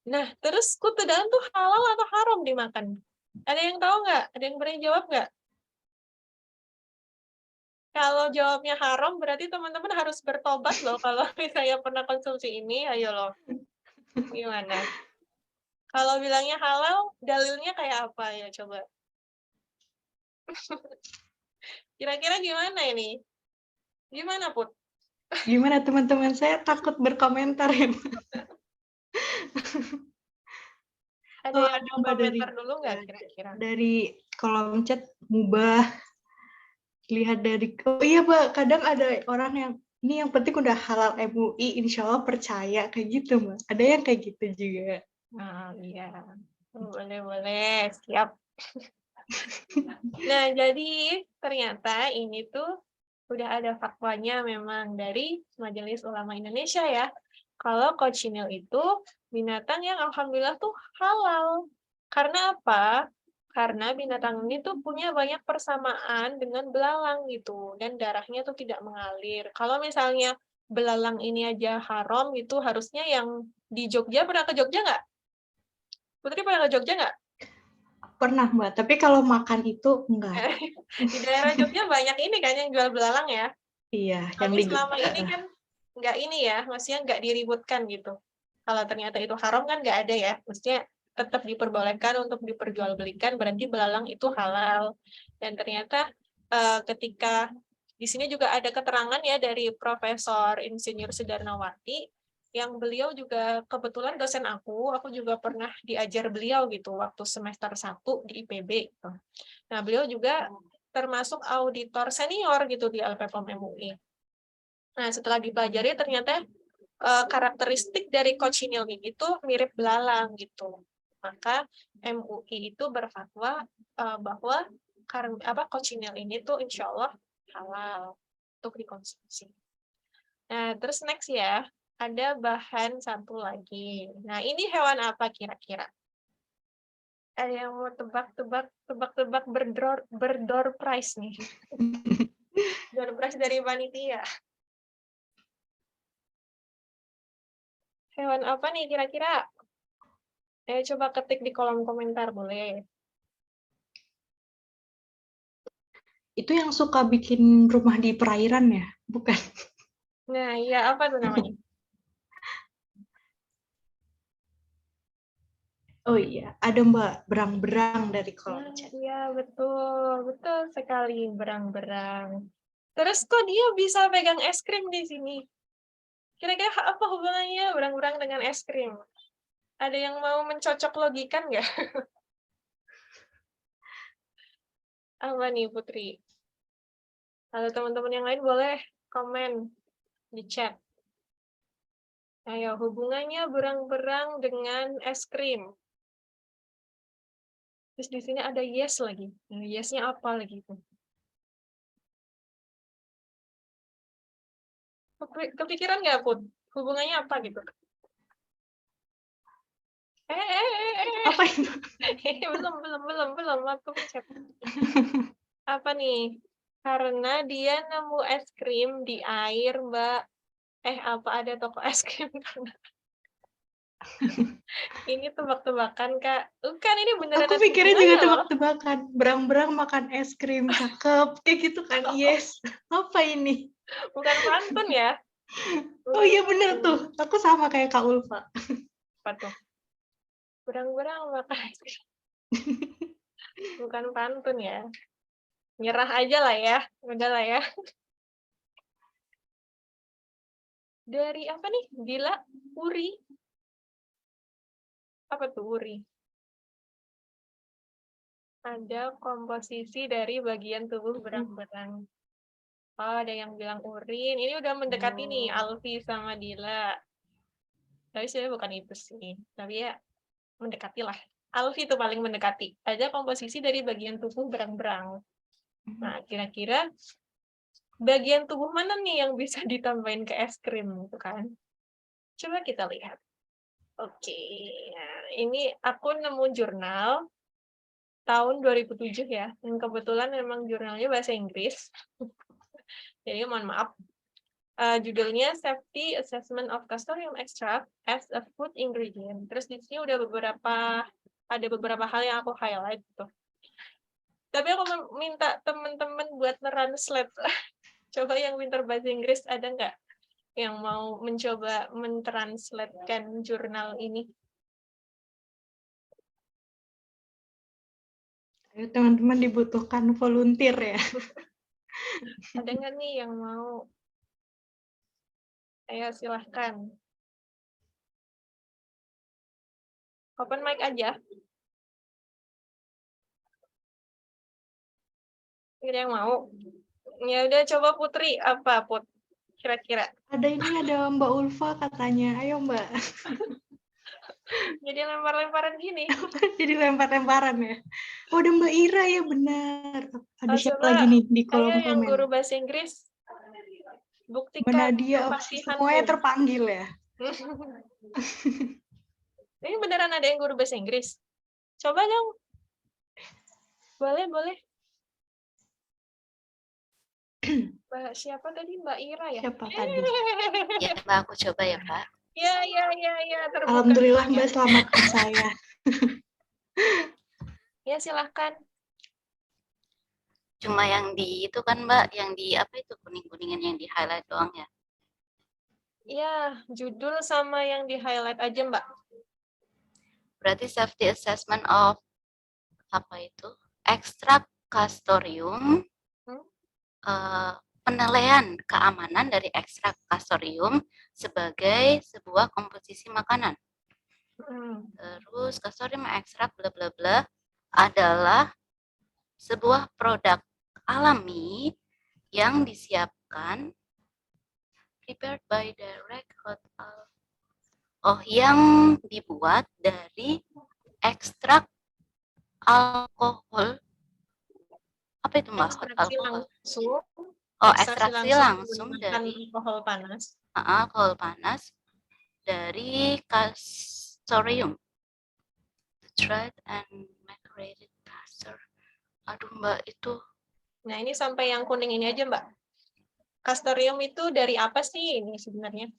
Nah, terus kutu daun tuh halal atau haram dimakan? Ada yang tahu nggak? Ada yang berani jawab nggak? Kalau jawabnya haram, berarti teman-teman harus bertobat loh kalau misalnya pernah konsumsi ini, ayo loh. Gimana? Kalau bilangnya halal, dalilnya kayak apa ya coba? Kira-kira gimana ini? Gimana, Put? Gimana teman-teman, saya takut berkomentar ya. Ada Oh, yang ada mau Mbak komentar dulu nggak kira-kira? dari kolom chat mubah, lihat dari oh iya Mbak, kadang ada orang yang ini yang penting udah halal MUI, insya Allah percaya kayak gitu Mbak. Ada yang kayak gitu juga. Nah, iya. Boleh-boleh, siap. Nah, jadi ternyata ini tuh udah ada fatwanya memang dari Majelis Ulama Indonesia ya. Kalau cochineal itu binatang yang alhamdulillah tuh halal. Karena apa? Karena binatang ini tuh punya banyak persamaan dengan belalang gitu. Dan darahnya tuh tidak mengalir. Kalau misalnya belalang ini aja haram itu harusnya yang di Jogja, pernah ke Jogja nggak? Putri pernah ke Jogja nggak? Pernah Mbak, tapi kalau makan itu enggak. Di daerah Jogja banyak ini kan yang jual belalang ya. Iya, yang Tapi di selama ini kan nggak ini ya, maksudnya nggak diributkan gitu. Kalau ternyata itu haram kan nggak ada ya, maksudnya tetap diperbolehkan untuk diperjualbelikan, berarti belalang itu halal. Dan ternyata ketika di sini juga ada keterangan ya dari Profesor Insinyur Sudarnawati, yang beliau juga kebetulan dosen aku juga pernah diajar beliau gitu waktu semester 1 di IPB gitu. Nah, beliau juga termasuk auditor senior gitu di LPPOM MUI. Nah, setelah dipelajari ternyata karakteristik dari cochineal ini tuh mirip belalang gitu. Maka MUI itu berfatwa bahwa cochineal ini tuh insya Allah halal untuk dikonsumsi. Nah, terus next ya, ada bahan satu lagi. Nah, ini hewan apa kira-kira? Ada yang mau tebak-tebak berdoor prize nih. Door prize dari panitia. Hewan apa nih kira-kira? Coba ketik di kolom komentar, boleh. itu yang suka bikin rumah di perairan ya, bukan? Nah, iya apa tuh namanya? Oh iya, ada Mbak berang-berang dari kolom Nah, chat. iya betul sekali berang-berang. Terus kok dia bisa pegang es krim di sini? Kira-kira apa hubungannya berang-berang dengan es krim? Ada yang mau mencocok logikan nggak? Apa nih Putri? Kalau teman-teman yang lain boleh komen di chat. Ayo, hubungannya berang-berang dengan es krim. Terus di sini ada yes lagi. Nah, yes-nya apa lagi tuh? Kepikiran nggak, Put? Hubungannya apa gitu? Apa itu? belum. Aku chat. Apa nih? Karena dia nemu es krim di air, Mbak. Apa ada toko es krim? Ini tebak-tebakan, Kak. Bukan, ini beneran Aku ada pikirnya juga hubungannya loh. tebak-tebakan. Berang-berang makan es krim, cakep. Kayak gitu kan, yes. Apa ini? Bukan pantun ya? Oh iya bener tuh, aku sama kayak Kak Ulfa. Apa tuh? Berang-berang makan es krim. Bukan pantun ya. Nyerah aja lah ya. Udah lah ya. Dari apa nih? Dila, Uri. Apa tuh Uri? Ada komposisi dari bagian tubuh berang-berang. Oh, ada yang bilang urin. Ini udah mendekati nih, Alfi sama Dila. Tapi sebenarnya bukan itu sih. Tapi ya mendekati lah. Alfi itu paling mendekati. Ada komposisi dari bagian tubuh berang-berang. Nah, kira-kira bagian tubuh mana nih yang bisa ditambahin ke es krim gitu kan? Coba kita lihat. Oke, nah, ini aku nemu jurnal tahun 2007 ya. Dan kebetulan memang jurnalnya bahasa Inggris. Jadi mohon maaf. Judulnya Safety Assessment of Castoreum Extract as a Food Ingredient. Terus di sini udah ada beberapa hal yang aku highlight tuh. Tapi aku minta teman-teman buat translate. Coba yang pintar bahasa Inggris ada nggak yang mau mencoba mentranslatekan jurnal ini? Ayo teman-teman, dibutuhkan volunteer ya. Ada nggak nih yang mau? Ayo silahkan. Open mic aja. Ada yang mau? Ya udah, coba Putri, apa Put? Kira-kira. Ada Mbak Ulfa katanya. Ayo Mbak. Jadi lempar-lemparan gini. Jadi lempar-lemparan ya. Oh, ada Mbak Ira ya, benar. Ada siapa Coba, lagi nih di kolom ayo yang komen? guru bahasa Inggris, Mbak buktikan Nadia, kefasihanmu. semuanya terpanggil ya. Ini beneran ada yang guru bahasa Inggris? Coba dong. Boleh, boleh. Mbak siapa tadi? Mbak Ira ya? Siapa tadi? Ya, Mbak, aku coba ya, Mbak. Ya, terbuka. Alhamdulillah Mbak, selamatkan saya. Ya, silahkan. Cuma yang di itu kan, Mbak, yang di apa itu kuning-kuningan yang di highlight doang ya. Ya, judul sama yang di-highlight aja, Mbak. Berarti safety assessment of apa itu? Ekstrak Castoreum, penilaian keamanan dari ekstrak Castoreum sebagai sebuah komposisi makanan. Terus Castoreum ekstrak bla bla bla adalah sebuah produk alami yang disiapkan prepared by direct hot yang dibuat dari ekstrak alkohol. Apa itu Mbak? Hot Ekstraksi alkohol. langsung. Ekstraksi langsung dari alkohol panas. Alkohol panas dari Castoreum. The dried and macerated castor. Aduh Mbak, itu. Nah, ini sampai yang kuning ini aja, Mbak. Castoreum itu dari apa sih ini sebenarnya?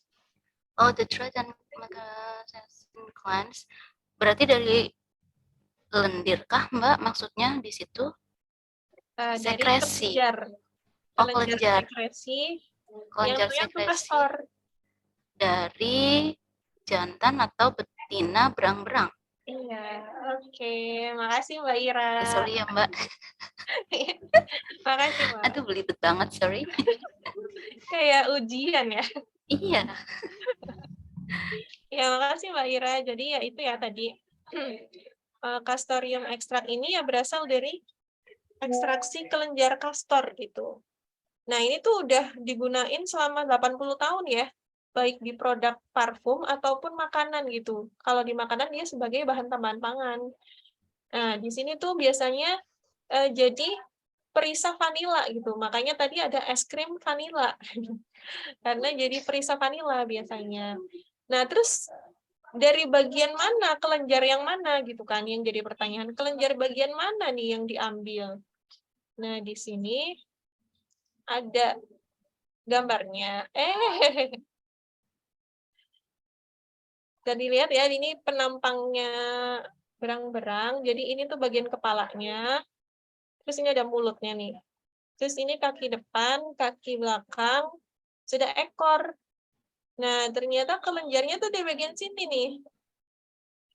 Oh, the dried and macerated glands. Berarti dari lendir kah Mbak maksudnya di situ? Sekresi. Dari kelenjar. Sekresi. Kelenjar sekresi. Dari jantan atau betina berang-berang. Iya, oke. Makasih Mbak Ira. Sorry ya Mbak. Makasih Mbak. Aduh belibet banget, sorry. Kayak ujian ya. Iya. Ya, makasih Mbak Ira. Jadi ya itu ya tadi. Castoreum ekstrak ini ya berasal dari ekstraksi kelenjar kastor gitu. Nah, ini tuh udah digunain selama 80 tahun ya. Baik di produk parfum ataupun makanan gitu. Kalau di makanan dia sebagai bahan tambahan pangan. Nah, di sini tuh biasanya jadi perisai vanila gitu. Makanya tadi ada es krim vanila. Karena jadi perisai vanila biasanya. Nah, terus dari bagian mana, kelenjar yang mana gitu kan yang jadi pertanyaan. Kelenjar bagian mana nih yang diambil? Nah, di sini ada gambarnya. Jadi lihat ya, ini penampangnya berang-berang. Jadi ini tuh bagian kepalanya. Terus ini ada mulutnya nih. Terus ini kaki depan, kaki belakang, sudah ekor. Nah, ternyata kelenjarnya tuh di bagian sini nih.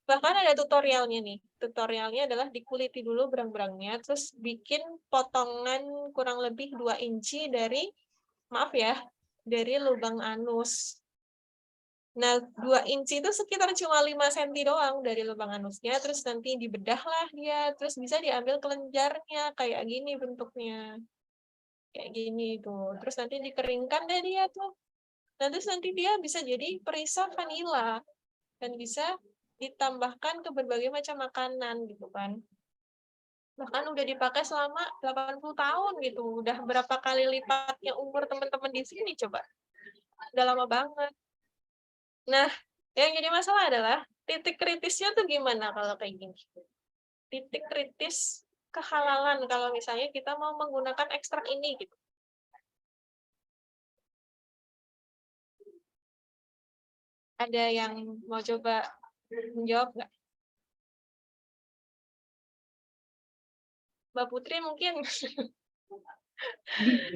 Bahkan ada tutorialnya nih. Tutorialnya adalah dikuliti dulu berang-berangnya, terus bikin potongan kurang lebih 2 inci dari, maaf ya, dari lubang anus. Nah, 2 inci itu sekitar cuma 5 cm doang dari lubang anusnya, terus nanti dibedahlah dia, terus bisa diambil kelenjarnya, kayak gini bentuknya. Kayak gini tuh. Terus nanti dikeringkan deh dia tuh. Nanti dia bisa jadi perisai vanila. Dan bisa ditambahkan ke berbagai macam makanan gitu kan. Bahkan udah dipakai selama 80 tahun gitu. Udah berapa kali lipatnya umur teman-teman di sini coba. Udah lama banget. Nah, yang jadi masalah adalah titik kritisnya tuh gimana kalau kayak gini? Titik kritis kehalalan kalau misalnya kita mau menggunakan ekstrak ini gitu. Ada yang mau coba menjawab nggak? Mbak Putri mungkin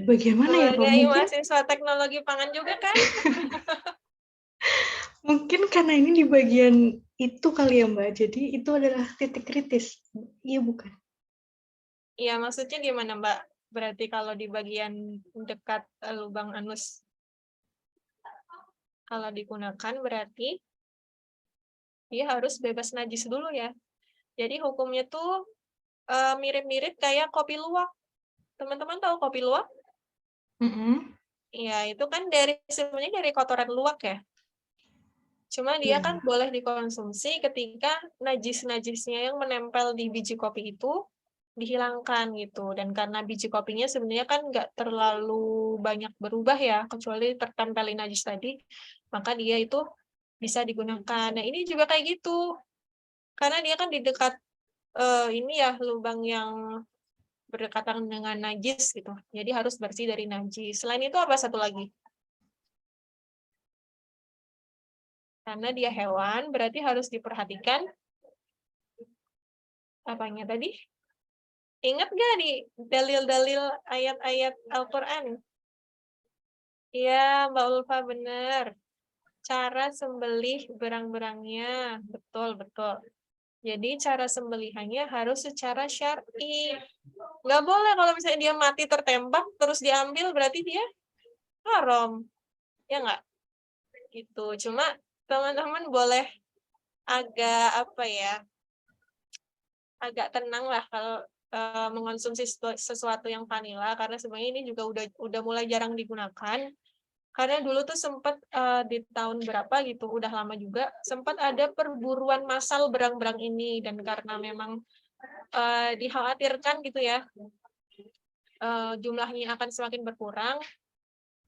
Bagaimana ya, Pak? sebagai Mungkin mahasiswa teknologi pangan juga kan? mungkin karena ini di bagian itu kali ya, Mbak. Jadi itu adalah titik kritis. Iya, bukan? Iya, maksudnya gimana, Mbak? Berarti kalau di bagian dekat lubang anus, kalau digunakan berarti dia harus bebas najis dulu ya. Jadi hukumnya tuh mirip-mirip kayak kopi luwak. Teman-teman tahu kopi luwak? Iya, itu kan sebenarnya dari kotoran luwak ya. Cuma dia Iya. kan boleh dikonsumsi ketika najis-najisnya yang menempel di biji kopi itu dihilangkan gitu. Dan karena biji kopinya sebenarnya kan nggak terlalu banyak berubah ya, kecuali tertempelin najis tadi, maka dia itu bisa digunakan. Nah, ini juga kayak gitu. Karena dia kan di dekat ini ya, lubang yang berdekatan dengan najis gitu. Jadi harus bersih dari najis. Selain itu apa satu lagi? Karena dia hewan, berarti harus diperhatikan apanya tadi? Ingat nggak di dalil-dalil ayat-ayat Al-Quran? Iya, Mbak Ulfa benar. Cara sembelih berang-berangnya. Betul. Jadi cara sembelihannya harus secara syar'i. Nggak boleh kalau misalnya dia mati tertembak, terus diambil, berarti dia haram. Ya nggak? Gitu. Cuma teman-teman boleh agak agak tenang lah kalau mengonsumsi sesuatu yang vanilla, karena sebenarnya ini juga udah mulai jarang digunakan. Karena dulu tuh sempat di tahun berapa gitu, udah lama juga, sempat ada perburuan massal berang-berang ini, dan karena memang dikhawatirkan gitu ya, jumlahnya akan semakin berkurang,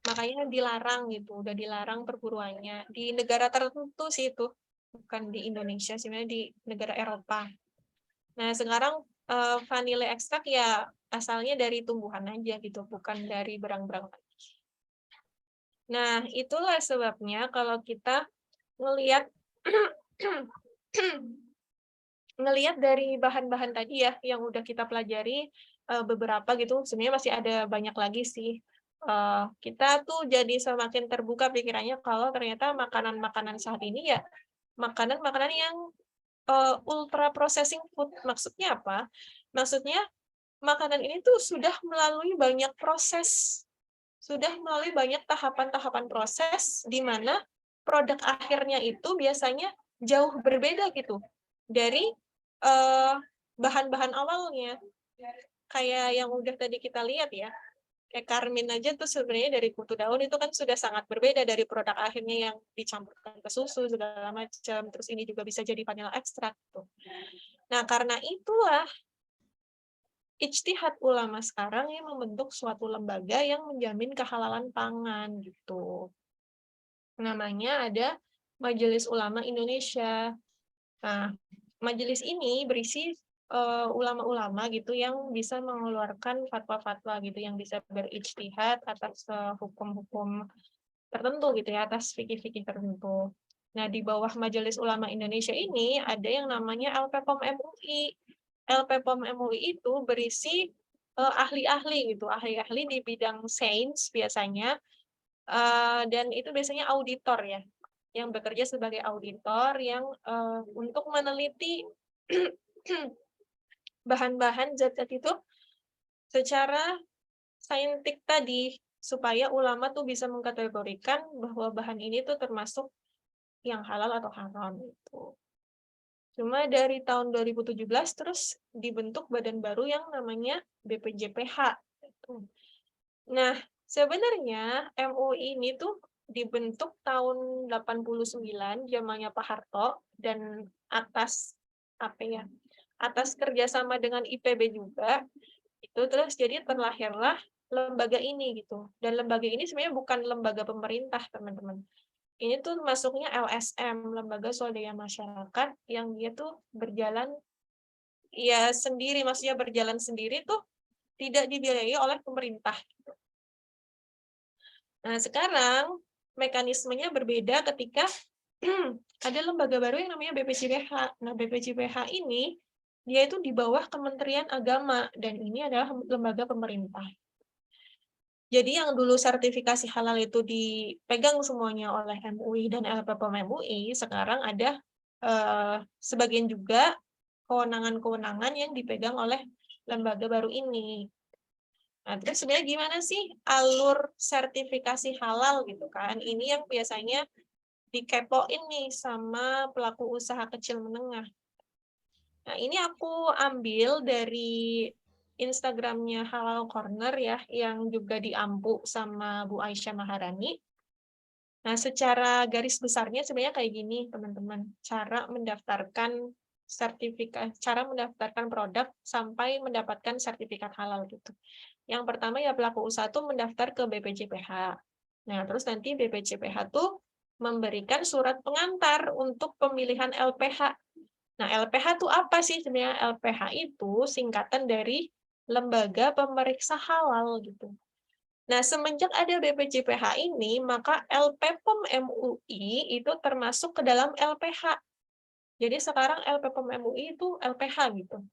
makanya dilarang gitu, udah dilarang perburuannya. Di negara tertentu sih itu, bukan di Indonesia, sebenarnya di negara Eropa. Nah, sekarang vanilla ekstrak ya asalnya dari tumbuhan aja gitu, bukan dari berang-berang. Nah, itulah sebabnya kalau kita ngelihat ngelihat dari bahan-bahan tadi ya yang udah kita pelajari beberapa gitu, sebenarnya masih ada banyak lagi sih. Kita tuh jadi semakin terbuka pikirannya kalau ternyata makanan-makanan saat ini ya makanan-makanan yang ultra processing food. Maksudnya apa? Maksudnya makanan ini tuh sudah melalui banyak proses, sudah melalui banyak tahapan-tahapan proses di mana produk akhirnya itu biasanya jauh berbeda gitu dari bahan-bahan awalnya. Kayak yang udah tadi kita lihat ya, kayak karmin aja tuh sebenarnya dari kutu daun itu kan sudah sangat berbeda dari produk akhirnya yang dicampurkan ke susu segala macam. Terus ini juga bisa jadi vanilla ekstrak tuh. Nah, karena itulah ijtihad ulama sekarang yang membentuk suatu lembaga yang menjamin kehalalan pangan gitu. Namanya ada Majelis Ulama Indonesia. Nah, majelis ini berisi ulama-ulama gitu yang bisa mengeluarkan fatwa-fatwa gitu, yang bisa berijtihad atas hukum-hukum tertentu gitu ya, atas fikih-fikih tertentu. Nah, di bawah Majelis Ulama Indonesia ini ada yang namanya LPPOM MUI. LPPOM MUI itu berisi ahli-ahli gitu, ahli-ahli di bidang sains biasanya, dan itu biasanya auditor ya. yang bekerja sebagai auditor yang untuk meneliti bahan-bahan zat-zat itu secara saintik tadi, supaya ulama tuh bisa mengkategorikan bahwa bahan ini tuh termasuk yang halal atau haram gitu. Cuma dari tahun 2017 terus dibentuk badan baru yang namanya BPJPH. Gitu. Nah, sebenarnya MUI ini tuh dibentuk tahun 89 zamannya Pak Harto dan atas atas kerjasama dengan IPB juga itu, terus jadi terlahirlah lembaga ini gitu. Dan lembaga ini sebenarnya bukan lembaga pemerintah, teman-teman. Ini tuh masuknya LSM, Lembaga Swadaya Masyarakat, yang dia tuh berjalan ya sendiri, maksudnya berjalan sendiri tuh tidak dibiayai oleh pemerintah. Nah, sekarang mekanismenya berbeda ketika ada lembaga baru yang namanya BPJPH. Nah, BPJPH ini dia itu di bawah Kementerian Agama dan ini adalah lembaga pemerintah. Jadi yang dulu sertifikasi halal itu dipegang semuanya oleh MUI dan LPPOM MUI, sekarang ada sebagian juga kewenangan-kewenangan yang dipegang oleh lembaga baru ini. Nah, terus sebenarnya gimana sih alur sertifikasi halal gitu kan? Ini yang biasanya dikepoin nih sama pelaku usaha kecil menengah. Nah, ini aku ambil dari Instagramnya Halal Corner ya, yang juga diampu sama Bu Aisyah Maharani. Nah, secara garis besarnya sebenarnya kayak gini, teman-teman. Cara mendaftarkan produk sampai mendapatkan sertifikat halal gitu. Yang pertama ya pelaku usaha tuh mendaftar ke BPJPH. Nah, terus nanti BPJPH tuh memberikan surat pengantar untuk pemilihan LPH. Nah, LPH itu apa sih sebenarnya? LPH itu singkatan dari Lembaga Pemeriksa Halal gitu. Nah, semenjak ada BPJPH ini, maka LPPOM MUI itu termasuk ke dalam LPH. Jadi sekarang LPPOM MUI itu LPH gitu.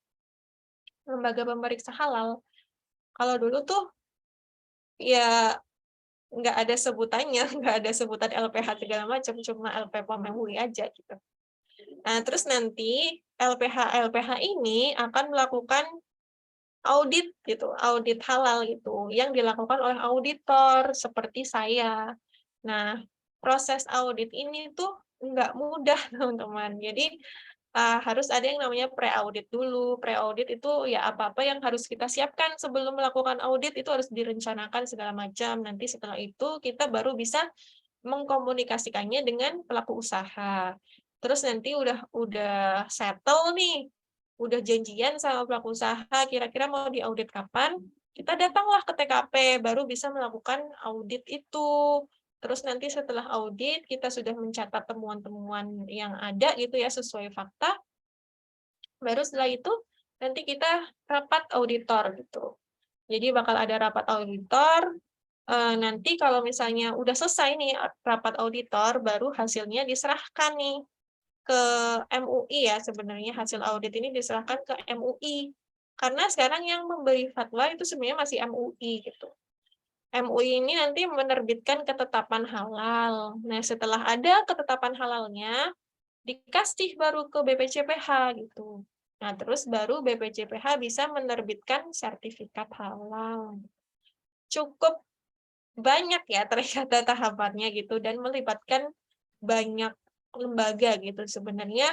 Lembaga Pemeriksa Halal. Kalau dulu tuh ya nggak ada sebutannya, nggak ada sebutan LPH segala macam, cuma LPPOM MUI aja gitu. Nah, terus nanti LPH ini akan melakukan audit gitu, audit halal gitu, yang dilakukan oleh auditor seperti saya. Nah, proses audit ini tuh nggak mudah, teman-teman. Jadi, harus ada yang namanya pre-audit dulu. Pre-audit itu ya apa-apa yang harus kita siapkan sebelum melakukan audit itu harus direncanakan segala macam. Nanti setelah itu kita baru bisa mengkomunikasikannya dengan pelaku usaha. Terus nanti udah settle nih, udah janjian sama pelaku usaha, kira-kira mau diaudit kapan, kita datanglah ke TKP, baru bisa melakukan audit itu. Terus nanti setelah audit, kita sudah mencatat temuan-temuan yang ada gitu ya, sesuai fakta, baru setelah itu nanti kita rapat auditor gitu. Jadi bakal ada rapat auditor, nanti kalau misalnya udah selesai nih rapat auditor, baru hasilnya diserahkan nih ke MUI ya, sebenarnya hasil audit ini diserahkan ke MUI. Karena sekarang yang memberi fatwa itu sebenarnya masih MUI gitu. MUI ini nanti menerbitkan ketetapan halal. Nah, setelah ada ketetapan halalnya, dikasih baru ke BPJPH gitu. Nah, terus baru BPJPH bisa menerbitkan sertifikat halal. Cukup banyak ya ternyata tahapannya gitu, dan melibatkan banyak lembaga gitu. Sebenarnya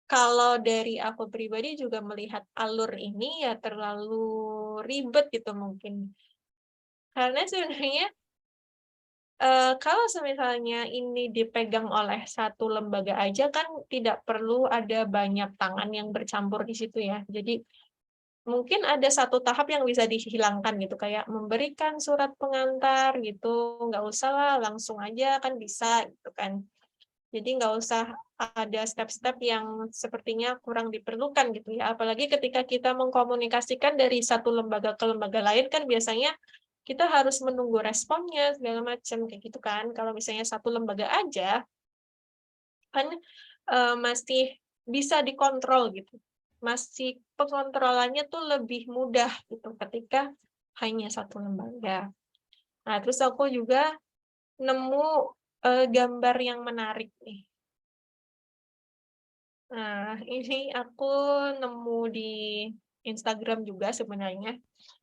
kalau dari aku pribadi juga melihat alur ini ya terlalu ribet gitu mungkin. Karena sebenarnya kalau misalnya ini dipegang oleh satu lembaga aja kan tidak perlu ada banyak tangan yang bercampur di situ ya. Jadi mungkin ada satu tahap yang bisa dihilangkan gitu, kayak memberikan surat pengantar gitu, nggak usah lah, langsung aja kan bisa gitu kan. Jadi nggak usah ada step-step yang sepertinya kurang diperlukan gitu ya. Apalagi ketika kita mengkomunikasikan dari satu lembaga ke lembaga lain kan biasanya kita harus menunggu responnya segala macam kayak gitu kan. Kalau misalnya satu lembaga aja kan masih bisa dikontrol gitu. Masih pengontrolannya tuh lebih mudah gitu ketika hanya satu lembaga. Nah, terus aku juga nemu gambar yang menarik nih. Nah, ini aku nemu di Instagram juga sebenarnya.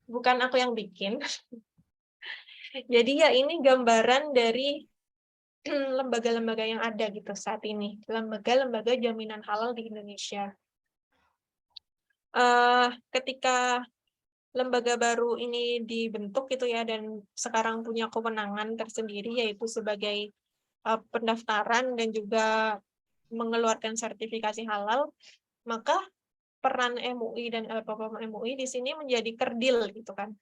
Bukan aku yang bikin. Jadi ya ini gambaran dari lembaga-lembaga yang ada gitu saat ini. Lembaga-lembaga jaminan halal di Indonesia. Ketika lembaga baru ini dibentuk gitu ya, dan sekarang punya kewenangan tersendiri, yaitu sebagai pendaftaran dan juga mengeluarkan sertifikasi halal, maka peran MUI dan LPPOM MUI di sini menjadi kerdil gitu kan.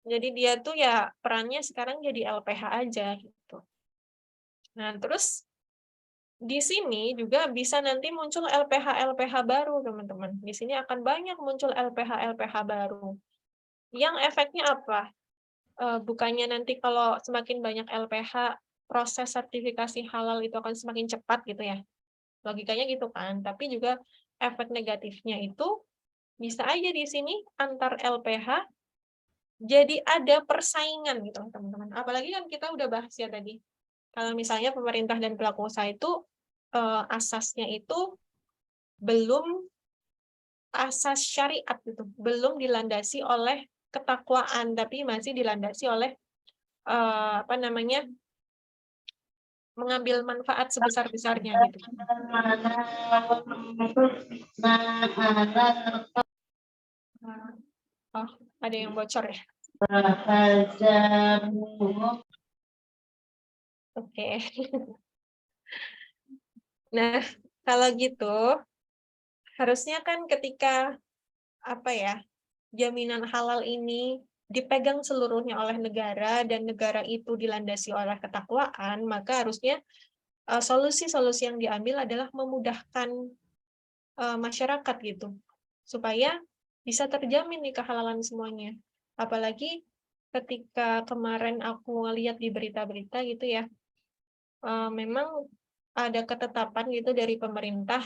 Jadi dia tuh ya perannya sekarang jadi LPH aja gitu. Nah, terus di sini juga bisa nanti muncul LPH baru, teman-teman. Di sini akan banyak muncul LPH baru. Yang efeknya apa? Bukannya nanti kalau semakin banyak LPH, proses sertifikasi halal itu akan semakin cepat gitu ya. Logikanya gitu kan. Tapi juga efek negatifnya itu bisa aja di sini antar LPH jadi ada persaingan gitu, teman-teman. Apalagi kan kita udah bahas ya tadi. Kalau misalnya pemerintah dan pelaku usaha itu asasnya itu belum asas syariat gitu, belum dilandasi oleh ketakwaan, tapi masih dilandasi oleh apa namanya, mengambil manfaat sebesar-besarnya gitu. Oh, ada yang bocor ya? Oke. Nah, kalau gitu harusnya kan ketika apa ya, jaminan halal ini dipegang seluruhnya oleh negara dan negara itu dilandasi oleh ketakwaan, maka harusnya solusi-solusi yang diambil adalah memudahkan masyarakat gitu, supaya bisa terjamin nih kehalalan semuanya. Apalagi ketika kemarin aku lihat di berita-berita gitu ya, memang ada ketetapan gitu dari pemerintah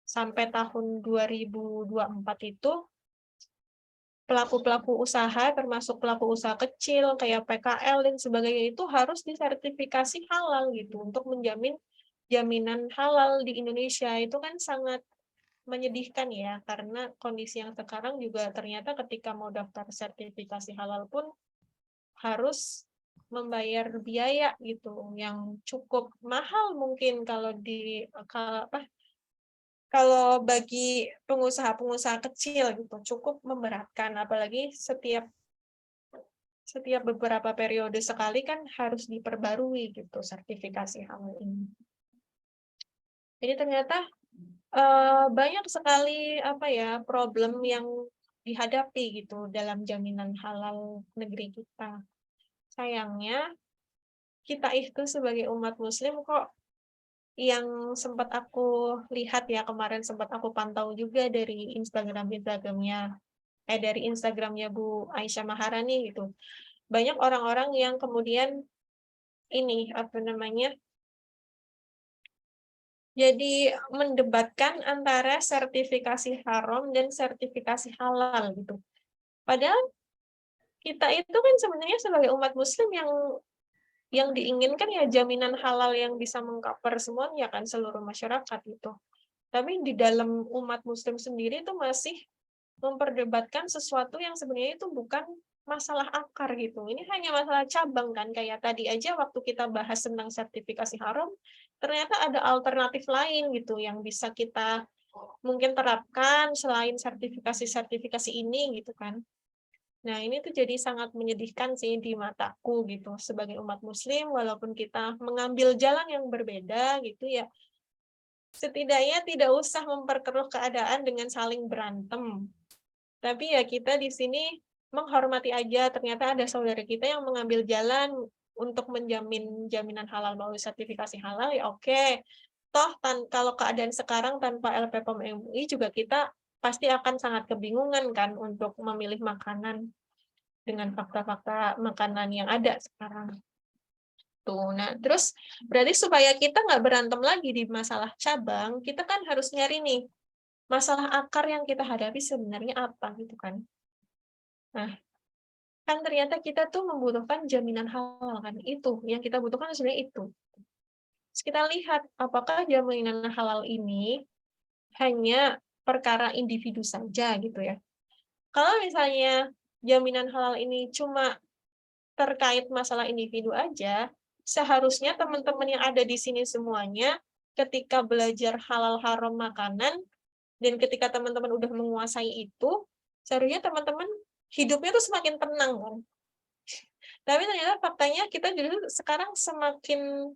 sampai tahun 2024 itu pelaku-pelaku usaha, termasuk pelaku usaha kecil kayak PKL dan sebagainya itu harus disertifikasi halal gitu untuk menjamin jaminan halal di Indonesia. Itu kan sangat menyedihkan ya, karena kondisi yang sekarang juga ternyata ketika mau daftar sertifikasi halal pun harus membayar biaya gitu yang cukup mahal mungkin kalau bagi pengusaha-pengusaha kecil gitu, cukup memberatkan, apalagi setiap beberapa periode sekali kan harus diperbarui gitu sertifikasi halal ini. Jadi ternyata banyak sekali problem yang dihadapi gitu dalam jaminan halal negeri kita. Sayangnya kita itu sebagai umat muslim kok, yang sempat aku lihat ya kemarin, sempat aku pantau juga dari dari Instagramnya Bu Aisyah Maharani gitu. Banyak orang-orang yang kemudian ini jadi mendebatkan antara sertifikasi haram dan sertifikasi halal gitu. Padahal kita itu kan sebenarnya sebagai umat muslim yang diinginkan ya jaminan halal yang bisa mengcover semuanya kan, seluruh masyarakat gitu. Tapi di dalam umat muslim sendiri itu masih memperdebatkan sesuatu yang sebenarnya itu bukan masalah akar gitu. Ini hanya masalah cabang kan, kayak tadi aja waktu kita bahas tentang sertifikasi haram, ternyata ada alternatif lain gitu yang bisa kita mungkin terapkan selain sertifikasi-sertifikasi ini gitu kan. Nah, ini tuh jadi sangat menyedihkan sih di mataku gitu. Sebagai umat muslim, walaupun kita mengambil jalan yang berbeda gitu ya, setidaknya tidak usah memperkeruh keadaan dengan saling berantem. Tapi ya kita di sini menghormati aja, ternyata ada saudara kita yang mengambil jalan untuk menjamin jaminan halal melalui sertifikasi halal, ya oke. Toh kalau keadaan sekarang tanpa LPPOM MUI juga kita pasti akan sangat kebingungan kan untuk memilih makanan dengan fakta-fakta makanan yang ada sekarang. Tuh, nah terus berarti supaya kita nggak berantem lagi di masalah cabang, kita kan harus nyari nih masalah akar yang kita hadapi sebenarnya apa gitu kan. Nah, kan ternyata kita tuh membutuhkan jaminan halal kan, itu yang kita butuhkan sebenarnya itu. Terus kita lihat apakah jaminan halal ini hanya perkara individu saja gitu ya. Kalau misalnya jaminan halal ini cuma terkait masalah individu aja, seharusnya teman-teman yang ada di sini semuanya ketika belajar halal haram makanan dan ketika teman-teman udah menguasai itu, seharusnya teman-teman hidupnya tuh semakin tenang kan. Tapi ternyata faktanya kita justru sekarang semakin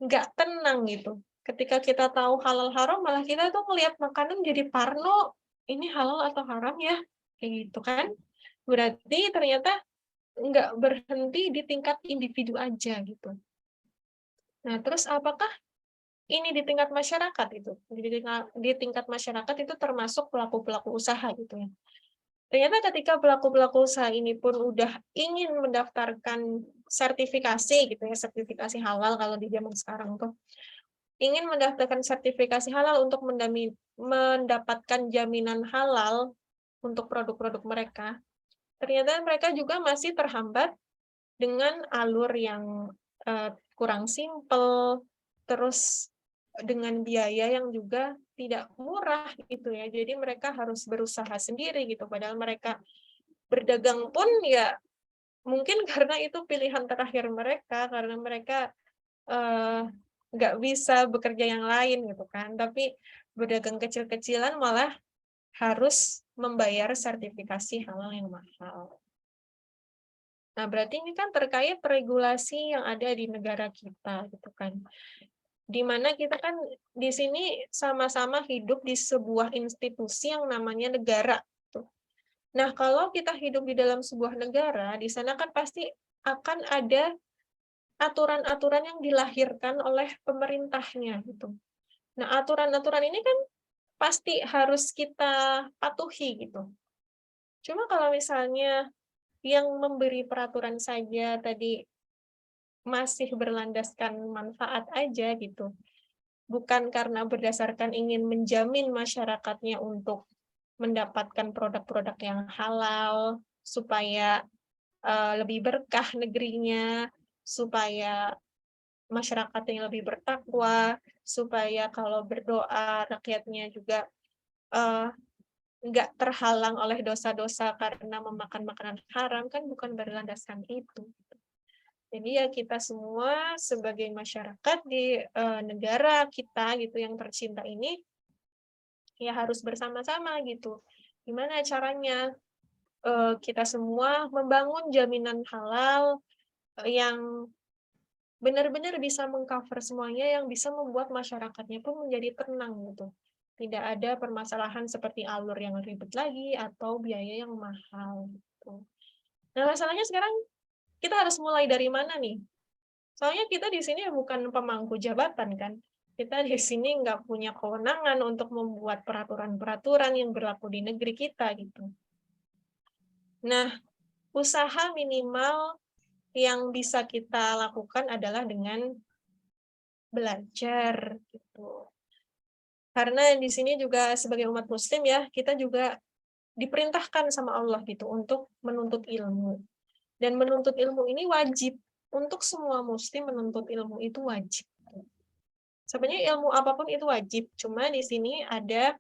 nggak tenang gitu. Ketika kita tahu halal haram, malah kita tuh ngelihat makanan jadi parno, ini halal atau haram ya, kayak gitu kan. Berarti ternyata nggak berhenti di tingkat individu aja gitu. Nah, terus apakah ini di tingkat masyarakat itu? Di tingkat masyarakat itu termasuk pelaku-pelaku usaha gitu ya. Ternyata ketika pelaku-pelaku usaha ini pun udah ingin mendaftarkan sertifikasi gitu ya, sertifikasi halal kalau di zaman sekarang tuh, ingin mendaftarkan sertifikasi halal untuk mendapatkan jaminan halal untuk produk-produk mereka, ternyata mereka juga masih terhambat dengan alur yang kurang simpel, terus dengan biaya yang juga tidak murah gitu ya. Jadi mereka harus berusaha sendiri gitu. Padahal mereka berdagang pun ya mungkin karena itu pilihan terakhir mereka, karena mereka nggak bisa bekerja yang lain gitu kan. Tapi berdagang kecil-kecilan malah harus membayar sertifikasi halal yang mahal. Nah, berarti ini kan terkait regulasi yang ada di negara kita, gitu kan. Di mana kita kan di sini sama-sama hidup di sebuah institusi yang namanya negara. Nah, kalau kita hidup di dalam sebuah negara, di sana kan pasti akan ada aturan-aturan yang dilahirkan oleh pemerintahnya, gitu. Nah, aturan-aturan ini kan pasti harus kita patuhi, gitu. Cuma kalau misalnya yang memberi peraturan saja tadi masih berlandaskan manfaat aja gitu. Bukan karena berdasarkan ingin menjamin masyarakatnya untuk mendapatkan produk-produk yang halal, supaya lebih berkah negerinya, supaya masyarakatnya lebih bertakwa, supaya kalau berdoa rakyatnya juga nggak terhalang oleh dosa-dosa karena memakan makanan haram, kan bukan berlandaskan itu. Jadi ya kita semua sebagai masyarakat di negara kita gitu yang tercinta ini ya harus bersama-sama gitu. Gimana caranya kita semua membangun jaminan halal yang benar-benar bisa mengcover semuanya, yang bisa membuat masyarakatnya pun menjadi tenang gitu. Tidak ada permasalahan seperti alur yang ribet lagi atau biaya yang mahal gitu. Nah, masalahnya sekarang kita harus mulai dari mana nih? Soalnya kita di sini bukan pemangku jabatan kan. Kita di sini nggak punya kewenangan untuk membuat peraturan-peraturan yang berlaku di negeri kita gitu. Nah, usaha minimal yang bisa kita lakukan adalah dengan belajar gitu. Karena di sini juga sebagai umat muslim ya, kita juga diperintahkan sama Allah gitu untuk menuntut ilmu. Dan menuntut ilmu ini wajib. Untuk semua muslim menuntut ilmu itu wajib. Sebenarnya ilmu apapun itu wajib, cuma di sini ada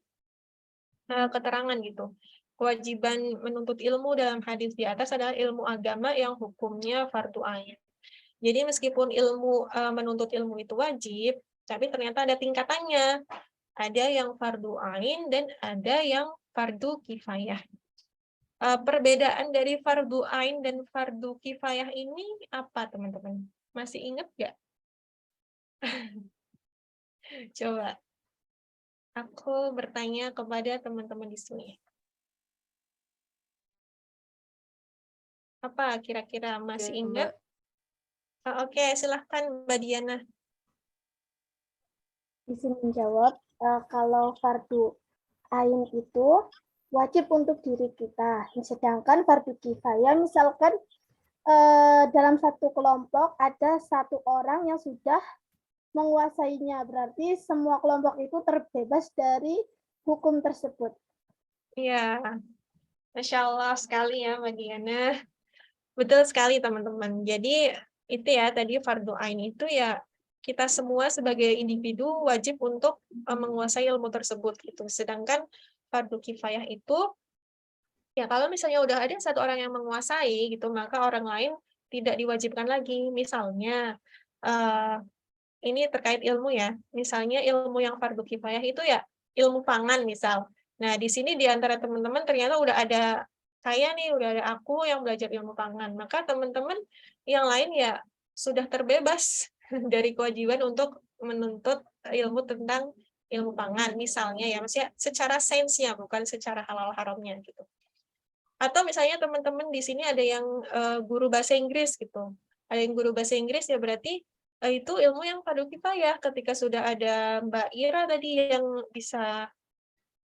keterangan gitu. Kewajiban menuntut ilmu dalam hadis di atas adalah ilmu agama yang hukumnya fardu ain. Jadi meskipun ilmu menuntut ilmu itu wajib, tapi ternyata ada tingkatannya. Ada yang fardu ain dan ada yang fardu kifayah. Perbedaan dari fardu ain dan fardu kifayah ini apa, teman-teman? Masih ingat nggak? Coba aku bertanya kepada teman-teman di sini. Apa kira-kira masih ingat? Oke, silahkan Mbak Diana. Izin menjawab, kalau fardu ain itu wajib untuk diri kita, sedangkan fardu kifayah misalkan dalam satu kelompok ada satu orang yang sudah menguasainya, berarti semua kelompok itu terbebas dari hukum tersebut. Iya, Masya Allah sekali ya Mbak Diana. Betul sekali teman-teman. Jadi itu ya tadi fardu ain itu ya kita semua sebagai individu wajib untuk menguasai ilmu tersebut gitu. Sedangkan fardu kifayah itu ya kalau misalnya udah ada satu orang yang menguasai gitu, maka orang lain tidak diwajibkan lagi. Misalnya ini terkait ilmu ya. Misalnya ilmu yang fardu kifayah itu ya ilmu pangan misal. Nah, di sini di antara teman-teman ternyata udah ada saya nih, udah ada aku yang belajar ilmu pangan. Maka teman-teman yang lain ya sudah terbebas dari kewajiban untuk menuntut ilmu tentang ilmu pangan misalnya ya, maksudnya secara sainsnya bukan secara halal haramnya gitu. Atau misalnya teman-teman di sini ada yang guru bahasa Inggris gitu. Ada yang guru bahasa Inggris ya berarti itu ilmu yang fardu kifayah ketika sudah ada Mbak Ira tadi yang bisa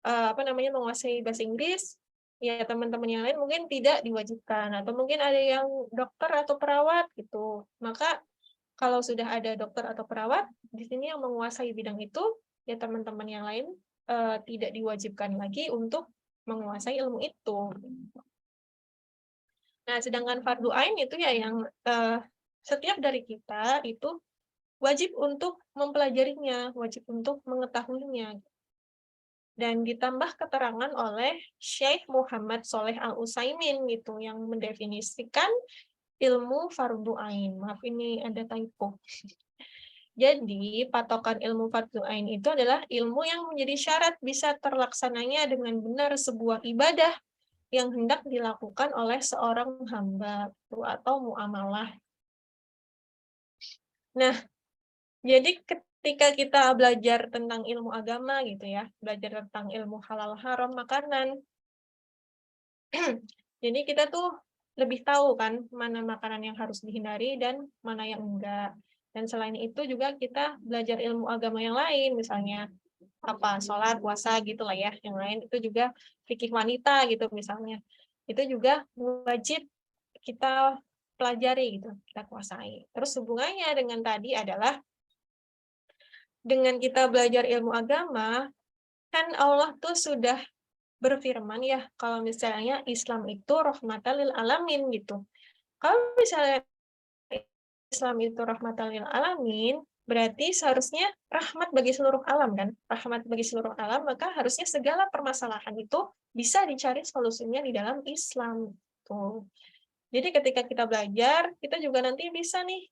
menguasai bahasa Inggris, ya teman-teman yang lain mungkin tidak diwajibkan atau mungkin ada yang dokter atau perawat gitu. Maka kalau sudah ada dokter atau perawat di sini yang menguasai bidang itu, ya teman-teman yang lain tidak diwajibkan lagi untuk menguasai ilmu itu. Nah, sedangkan fardu ain itu ya yang setiap dari kita itu wajib untuk mempelajarinya, wajib untuk mengetahuinya. Dan ditambah keterangan oleh Syekh Muhammad Shaleh Al-Utsaimin gitu yang mendefinisikan ilmu fardu ain. Maaf ini ada typo. Jadi patokan ilmu fardu ain itu adalah ilmu yang menjadi syarat bisa terlaksananya dengan benar sebuah ibadah yang hendak dilakukan oleh seorang hamba atau muamalah. Nah, jadi ketika kita belajar tentang ilmu agama gitu ya, belajar tentang ilmu halal haram makanan, jadi kita tuh lebih tahu kan mana makanan yang harus dihindari dan mana yang enggak. Dan selain itu juga kita belajar ilmu agama yang lain, misalnya apa sholat, puasa gitu lah ya. Yang lain itu juga fikih wanita gitu misalnya. Itu juga wajib kita pelajari gitu, kita kuasai. Terus hubungannya dengan tadi adalah dengan kita belajar ilmu agama, kan Allah tuh sudah berfirman ya, kalau misalnya Islam itu rahmatan lil alamin gitu. Kalau misalnya Islam itu rahmatan lil alamin, berarti seharusnya rahmat bagi seluruh alam kan? Rahmat bagi seluruh alam, maka harusnya segala permasalahan itu bisa dicari solusinya di dalam Islam. Tuh. Jadi ketika kita belajar, kita juga nanti bisa nih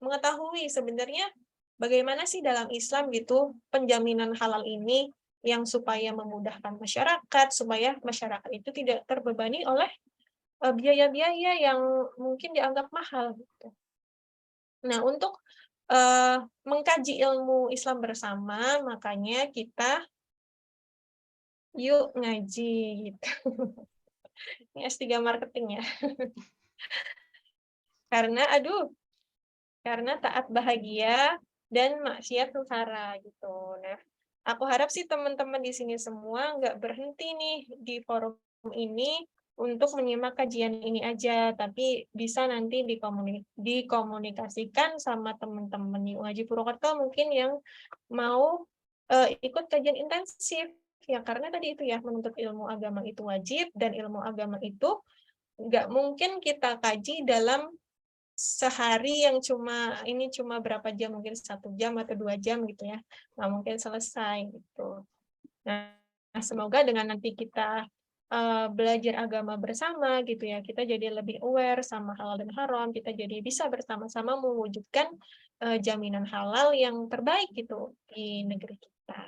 mengetahui sebenarnya bagaimana sih dalam Islam gitu penjaminan halal ini yang supaya memudahkan masyarakat, supaya masyarakat itu tidak terbebani oleh biaya-biaya yang mungkin dianggap mahal. Gitu. Nah, untuk mengkaji ilmu Islam bersama, makanya kita yuk ngaji gitu. Ini S3 marketing ya. Karena taat bahagia dan maksiat sengsara gitu. Nah, aku harap sih teman-teman di sini semua nggak berhenti nih di forum ini untuk menyimak kajian ini aja, tapi bisa nanti dikomunikasikan sama teman-teman di UNgaji Purwokerto mungkin yang mau ikut kajian intensif. Ya, karena tadi itu ya, menuntut ilmu agama itu wajib, dan ilmu agama itu nggak mungkin kita kaji dalam sehari yang cuma berapa jam, mungkin 1 jam atau 2 jam gitu ya, nggak mungkin selesai gitu. Nah, semoga dengan nanti kita belajar agama bersama gitu ya, kita jadi lebih aware sama halal dan haram, kita jadi bisa bersama-sama mewujudkan jaminan halal yang terbaik gitu di negeri kita.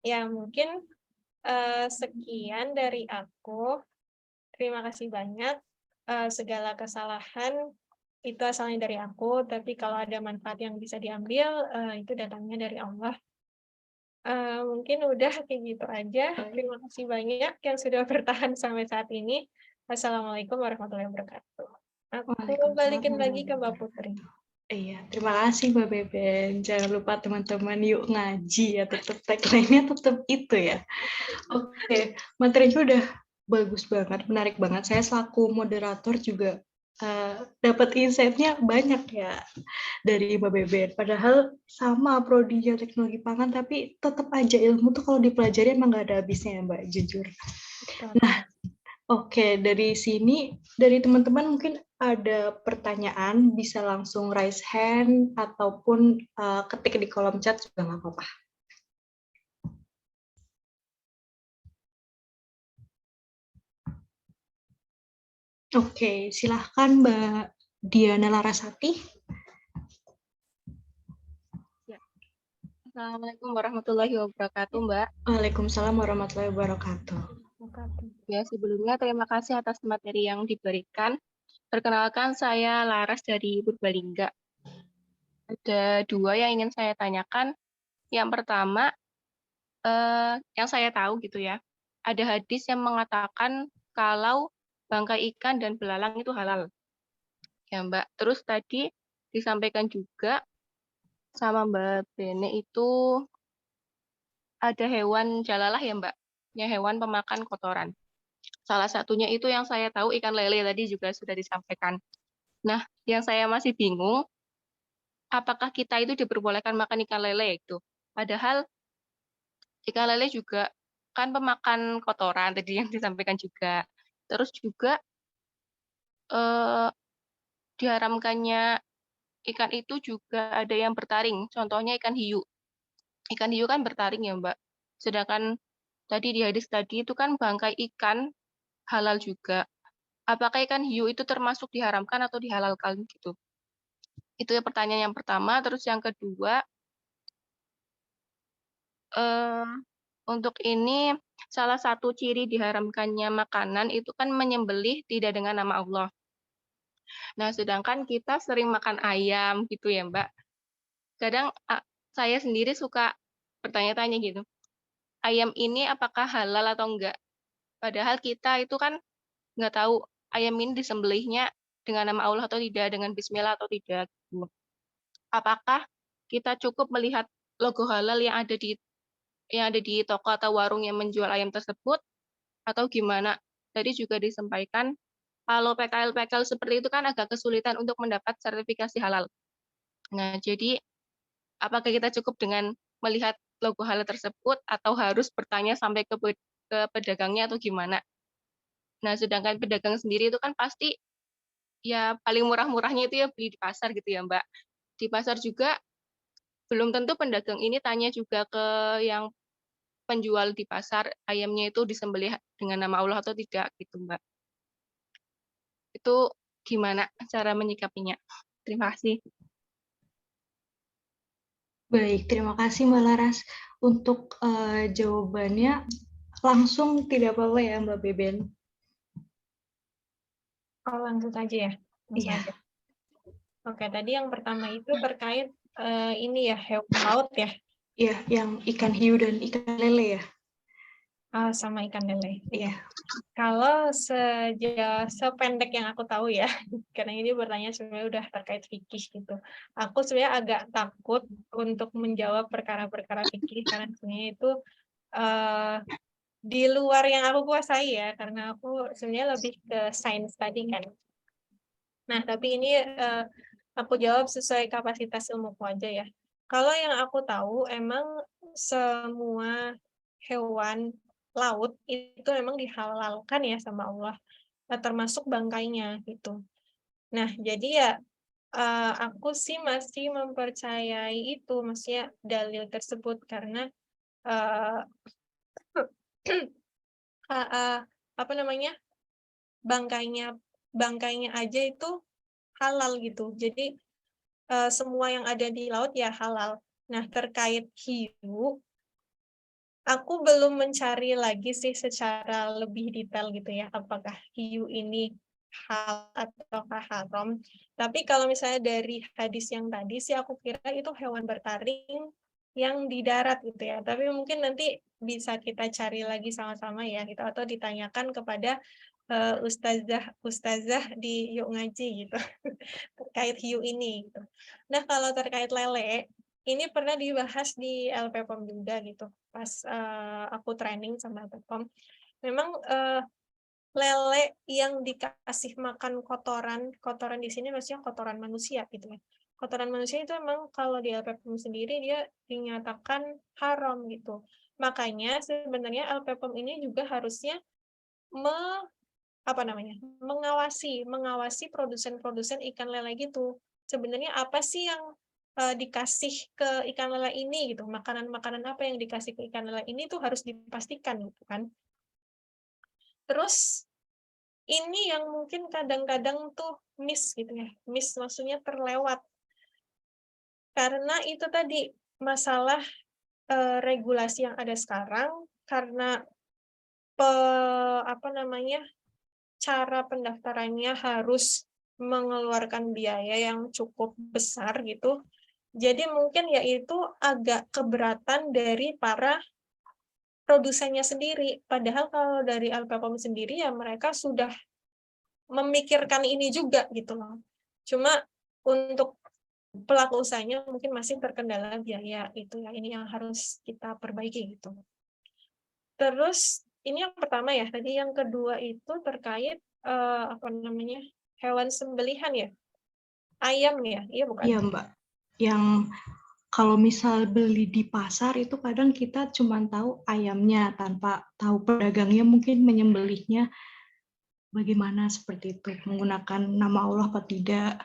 Ya, mungkin sekian dari aku. Terima kasih banyak. Segala kesalahan itu asalnya dari aku, tapi kalau ada manfaat yang bisa diambil, itu datangnya dari Allah. Mungkin udah kayak gitu aja. Terima kasih banyak yang sudah bertahan sampai saat ini. Wassalamualaikum warahmatullahi wabarakatuh. Aku balikin lagi ke Mbak Putri. Iya, terima kasih Mbak Beben. Jangan lupa teman-teman yuk ngaji ya, tetap tagline-nya tetap itu ya. Oke, materinya udah bagus banget, menarik banget. Saya selaku moderator juga dapat insight-nya banyak ya dari Mbak Beben. Padahal sama prodinya teknologi pangan, tapi tetap aja ilmu tuh kalau dipelajari emang nggak ada habisnya ya Mbak, jujur. Nah, Oke, dari sini, dari teman-teman mungkin ada pertanyaan, bisa langsung raise hand ataupun ketik di kolom chat juga nggak apa-apa. Oke, silahkan Mbak Diana Larasati. Assalamualaikum warahmatullahi wabarakatuh, Mbak. Waalaikumsalam warahmatullahi wabarakatuh. Ya, sebelumnya terima kasih atas materi yang diberikan. Perkenalkan, saya Laras dari Purbalingga. Ada dua yang ingin saya tanyakan. Yang pertama, yang saya tahu gitu ya, ada hadis yang mengatakan kalau bangkai ikan dan belalang itu halal. Ya, Mbak. Terus tadi disampaikan juga sama Mbak Bene itu ada hewan jalalah ya, Mbak? Ya, hewan pemakan kotoran. Salah satunya itu yang saya tahu ikan lele tadi juga sudah disampaikan. Nah, yang saya masih bingung, apakah kita itu diperbolehkan makan ikan lele itu? Padahal ikan lele juga kan pemakan kotoran tadi yang disampaikan juga. Terus juga eh, diharamkannya ikan itu juga ada yang bertaring. Contohnya ikan hiu. Ikan hiu kan bertaring ya, Mbak. Sedangkan tadi di hadis tadi itu kan bangkai ikan halal juga. Apakah ikan hiu itu termasuk diharamkan atau dihalalkan gitu? Itu ya pertanyaan yang pertama. Terus yang kedua, untuk ini salah satu ciri diharamkannya makanan itu kan menyembelih tidak dengan nama Allah. Nah, sedangkan kita sering makan ayam gitu ya, Mbak. Kadang saya sendiri suka bertanya-tanya gitu. Ayam ini apakah halal atau enggak? Padahal kita itu kan nggak tahu ayam ini disembelihnya dengan nama Allah atau tidak, dengan bismillah atau tidak. Gitu. Apakah kita cukup melihat logo halal yang ada di toko atau warung yang menjual ayam tersebut atau gimana? Tadi juga disampaikan kalau PKL-PKL seperti itu kan agak kesulitan untuk mendapat sertifikasi halal. Nah, jadi apakah kita cukup dengan melihat logo halal tersebut atau harus bertanya sampai ke pedagangnya atau gimana? Nah, sedangkan pedagang sendiri itu kan pasti ya paling murah-murahnya itu ya beli di pasar gitu ya, Mbak. Di pasar juga belum tentu pedagang ini tanya juga ke yang penjual di pasar ayamnya itu disembelih dengan nama Allah atau tidak gitu, Mbak. Itu gimana cara menyikapinya? Terima kasih. Baik, terima kasih Mbak Laras. Untuk jawabannya langsung tidak apa-apa ya Mbak Beben. Oh, langsung saja ya. Langsung Iya. aja. Oke, tadi yang pertama itu terkait ini ya, hewan laut ya. Iya, yang ikan hiu dan ikan lele ya. Sama ikan lele. Iya. Kalau sependek yang aku tahu ya, karena ini bertanya sebenarnya udah terkait fikih gitu. Aku sebenarnya agak takut untuk menjawab perkara-perkara fikih karena sebenarnya itu di luar yang aku kuasai ya, karena aku sebenarnya lebih ke sains tadi kan. Nah, tapi ini aku jawab sesuai kapasitas ilmuku aja ya. Kalau yang aku tahu, emang semua hewan laut itu memang dihalalkan ya sama Allah, termasuk bangkainya gitu. Nah, jadi ya aku sih masih mempercayai itu, maksudnya dalil tersebut karena uh, apa namanya bangkainya aja itu halal gitu. Jadi semua yang ada di laut ya halal. Nah, terkait hiu, aku belum mencari lagi sih secara lebih detail gitu ya, apakah hiu ini halal ataukah haram. Tapi kalau misalnya dari hadis yang tadi sih aku kira itu hewan bertaring yang di darat gitu ya. Tapi mungkin nanti bisa kita cari lagi sama-sama ya gitu, atau ditanyakan kepada ustazah di Yuk Ngaji gitu terkait hiu ini gitu. Nah, kalau terkait lele, ini pernah dibahas di LPPOM juga gitu. Pas aku training sama LPPOM, memang lele yang dikasih makan kotoran di sini maksudnya kotoran manusia gitu ya. Kotoran manusia itu memang kalau di LPPOM sendiri dia dinyatakan haram gitu. Makanya sebenarnya LPPOM ini juga harusnya mengawasi produsen-produsen ikan lele gitu. Sebenarnya apa sih yang dikasih ke ikan lele ini gitu, makanan-makanan apa yang dikasih ke ikan lele ini tuh harus dipastikan gitu kan. Terus ini yang mungkin kadang-kadang tuh miss gitu ya, miss maksudnya terlewat. Karena itu tadi masalah regulasi yang ada sekarang, karena cara pendaftarannya harus mengeluarkan biaya yang cukup besar gitu. Jadi mungkin yaitu agak keberatan dari para produsennya sendiri. Padahal kalau dari LPPOM sendiri ya mereka sudah memikirkan ini juga gitu loh. Cuma untuk pelaku usahanya mungkin masih terkendala biaya itu ya, ini yang harus kita perbaiki gitu. Terus ini yang pertama ya, tadi yang kedua itu terkait hewan sembelihan ya, ayam ya, iya bukan? Iya Mbak, yang kalau misal beli di pasar itu kadang kita cuma tahu ayamnya tanpa tahu pedagangnya mungkin menyembelihnya bagaimana seperti itu, menggunakan nama Allah atau tidak.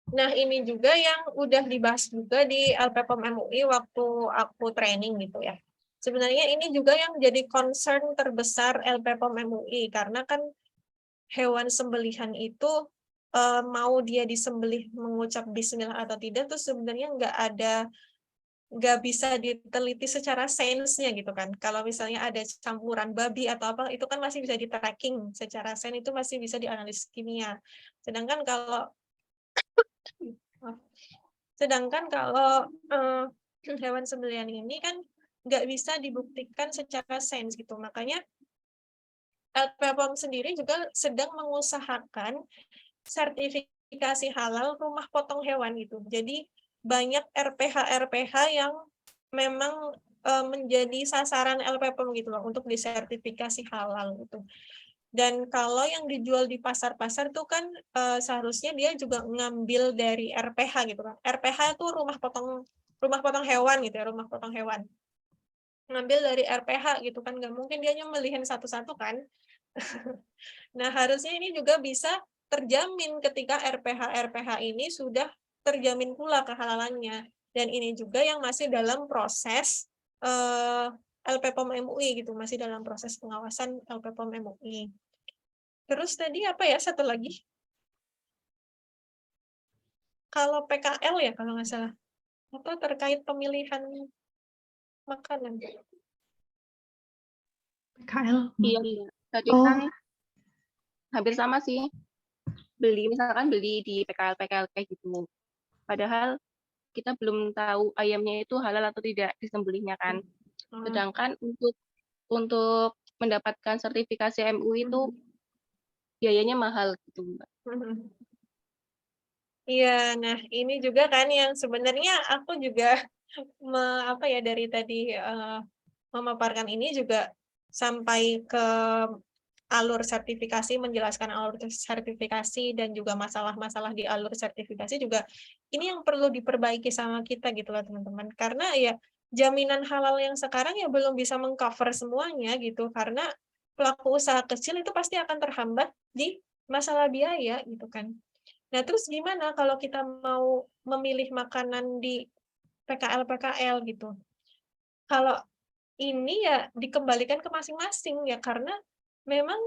Nah, ini juga yang udah dibahas juga di LPPOM MUI waktu aku training gitu ya. Sebenarnya ini juga yang jadi concern terbesar LPPOM MUI, karena kan hewan sembelihan itu mau dia disembelih mengucap bismillah atau tidak tuh sebenarnya nggak bisa diteliti secara sainsnya gitu kan. Kalau misalnya ada campuran babi atau apa, itu kan masih bisa di-tracking secara sains, itu masih bisa dianalisis kimia. Sedangkan kalau hewan sembelihan ini kan nggak bisa dibuktikan secara sains gitu. Makanya LPPOM sendiri juga sedang mengusahakan sertifikasi halal rumah potong hewan gitu. Jadi banyak RPH yang memang menjadi sasaran LPPOM gitu loh untuk disertifikasi halal gitu. Dan kalau yang dijual di pasar-pasar tuh kan seharusnya dia juga ngambil dari RPH gitu kan. RPH itu rumah potong hewan gitu ya, rumah potong hewan. Ngambil dari RPH gitu kan, nggak mungkin dia nyembelihin satu-satu kan. Nah, harusnya ini juga bisa terjamin ketika RPH ini sudah terjamin pula kehalalannya. Dan ini juga yang masih dalam proses LPPOM MUI gitu, masih dalam proses pengawasan LPPOM MUI. Terus tadi apa ya satu lagi? Kalau PKL ya kalau nggak salah, atau terkait pemilihan makanan. PKL. Iya, tadi Oh, kan hampir sama sih. Misalkan beli di PKL kayak gitu. Padahal kita belum tahu ayamnya itu halal atau tidak disembelihnya kan. Sedangkan untuk mendapatkan sertifikasi MUI itu biayanya mahal gitu, Mbak. Iya, nah ini juga kan yang sebenarnya aku juga dari tadi memaparkan ini juga sampai ke alur sertifikasi, menjelaskan alur sertifikasi dan juga masalah-masalah di alur sertifikasi juga ini yang perlu diperbaiki sama kita gitu loh teman-teman. Karena ya jaminan halal yang sekarang ya belum bisa mengcover semuanya gitu, karena pelaku usaha kecil itu pasti akan terhambat di masalah biaya gitu kan. Nah, terus gimana kalau kita mau memilih makanan di PKL gitu? Kalau ini ya dikembalikan ke masing-masing ya, karena memang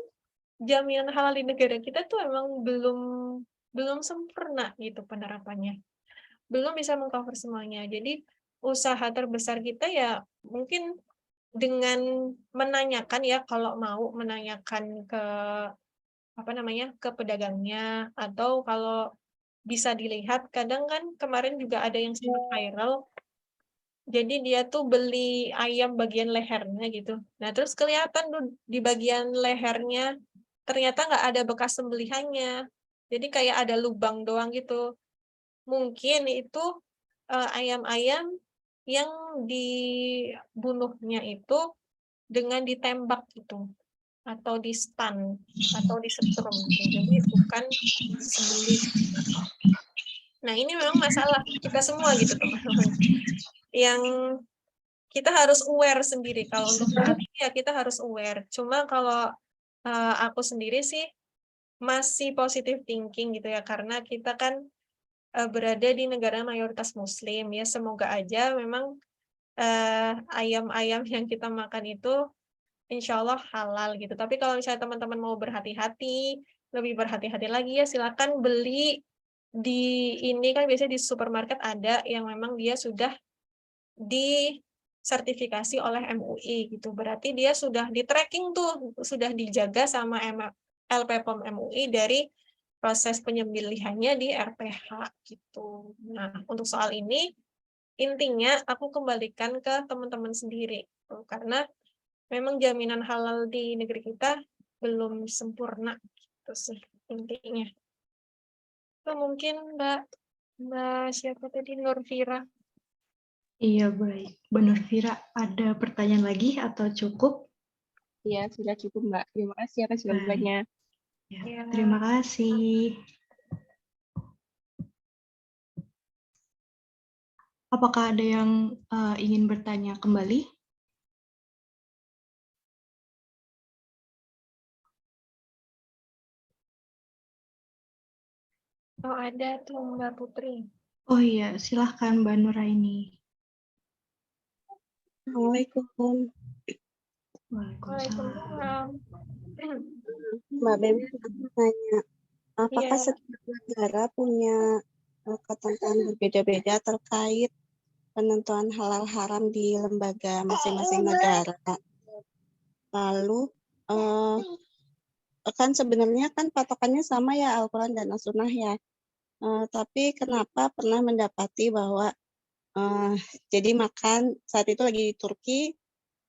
jaminan halal di negara kita tuh emang belum sempurna gitu penerapannya. Belum bisa mengcover semuanya. Jadi usaha terbesar kita ya mungkin dengan menanyakan ya, kalau mau menanyakan ke ke pedagangnya, atau kalau bisa dilihat kadang kan kemarin juga ada yang sempat viral. Jadi dia tuh beli ayam bagian lehernya gitu. Nah, terus kelihatan tuh di bagian lehernya ternyata nggak ada bekas sembelihannya. Jadi kayak ada lubang doang gitu. Mungkin itu ayam-ayam yang dibunuhnya itu dengan ditembak gitu, atau di stun, atau disetrum gitu. Jadi bukan disembelih. Nah, ini memang masalah kita semua gitu, teman-teman. Yang kita harus aware sendiri. Kalau untuk saat ini ya kita harus aware. Cuma kalau aku sendiri sih masih positive thinking gitu ya, karena kita kan berada di negara mayoritas Muslim ya. Semoga aja memang ayam-ayam yang kita makan itu insya Allah halal gitu. Tapi kalau misalnya teman-teman mau berhati-hati, lebih berhati-hati lagi ya silakan beli di ini kan biasanya di supermarket ada yang memang dia sudah disertifikasi oleh MUI gitu. Berarti dia sudah di tracking tuh, sudah dijaga sama LPPOM MUI dari proses penyembelihannya di RPH gitu. Nah, untuk soal ini intinya aku kembalikan ke teman-teman sendiri karena memang jaminan halal di negeri kita belum sempurna gitu sih intinya. Itu mungkin Mbak siapa tadi Nurfira. Iya, baik. Mbak Nurfira, ada pertanyaan lagi atau cukup? Ya, sudah cukup, Mbak. Terima kasih atas jawabannya. Ya, Ya. terima kasih. Apakah ada yang ingin bertanya kembali? Oh ada tuh Mbak Putri. Oh iya, silahkan Mbak Nuraini. Assalamualaikum. Waalaikumsalam. Mbak Bebe tanya, apakah Iya. setiap negara punya ketentuan berbeda-beda terkait penentuan halal haram di lembaga masing-masing negara? Lalu kan sebenarnya kan patokannya sama ya Al-Quran dan As-Sunnah ya. Tapi kenapa pernah mendapati bahwa jadi makan saat itu lagi di Turki,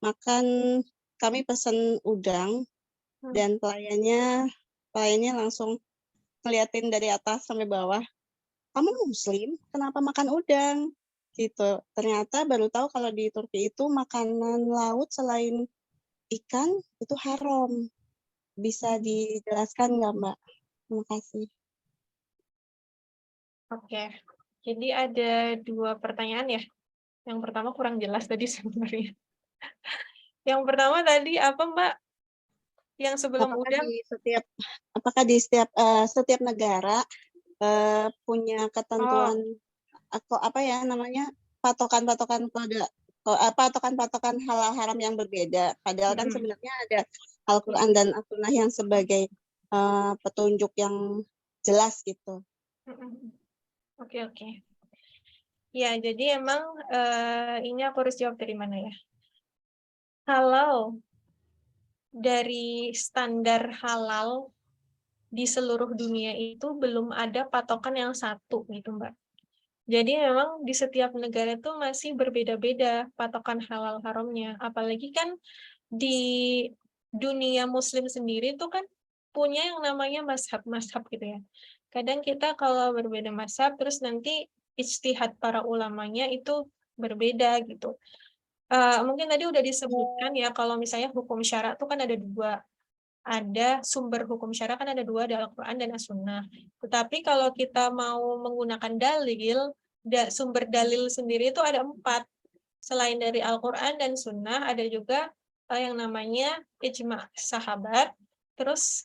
makan kami pesan udang dan pelayannya langsung ngeliatin dari atas sampai bawah, kamu Muslim, kenapa makan udang? Gitu. Ternyata baru tahu kalau di Turki itu makanan laut selain ikan itu haram. Bisa dijelaskan nggak, Mbak? Terima kasih. Oke. Jadi ada 2 pertanyaan ya. Yang pertama kurang jelas tadi sebenarnya. Yang pertama tadi apa Mbak? Yang sebelum udang? Apakah di setiap negara punya ketentuan atau apa ya namanya patokan-patokan patokan-patokan halal haram yang berbeda. Padahal kan sebenarnya ada Al-Quran dan As-Sunnah yang sebagai petunjuk yang jelas gitu. Oke. Ya, jadi emang ini aku harus jawab dari mana ya? Kalau dari standar halal di seluruh dunia itu belum ada patokan yang satu gitu Mbak. Jadi memang di setiap negara itu masih berbeda-beda patokan halal haramnya. Apalagi kan di dunia Muslim sendiri itu kan punya yang namanya mazhab-mazhab gitu ya. Kadang kita kalau berbeda mazhab, terus nanti ijtihad para ulamanya itu berbeda gitu. Mungkin tadi udah disebutkan ya, kalau misalnya hukum syara itu kan ada 2. Ada sumber hukum syara kan ada 2, ada Al-Quran dan As-Sunnah. Tetapi kalau kita mau menggunakan dalil, sumber dalil sendiri itu ada 4. Selain dari Al-Quran dan Sunnah, ada juga yang namanya ijma sahabat, terus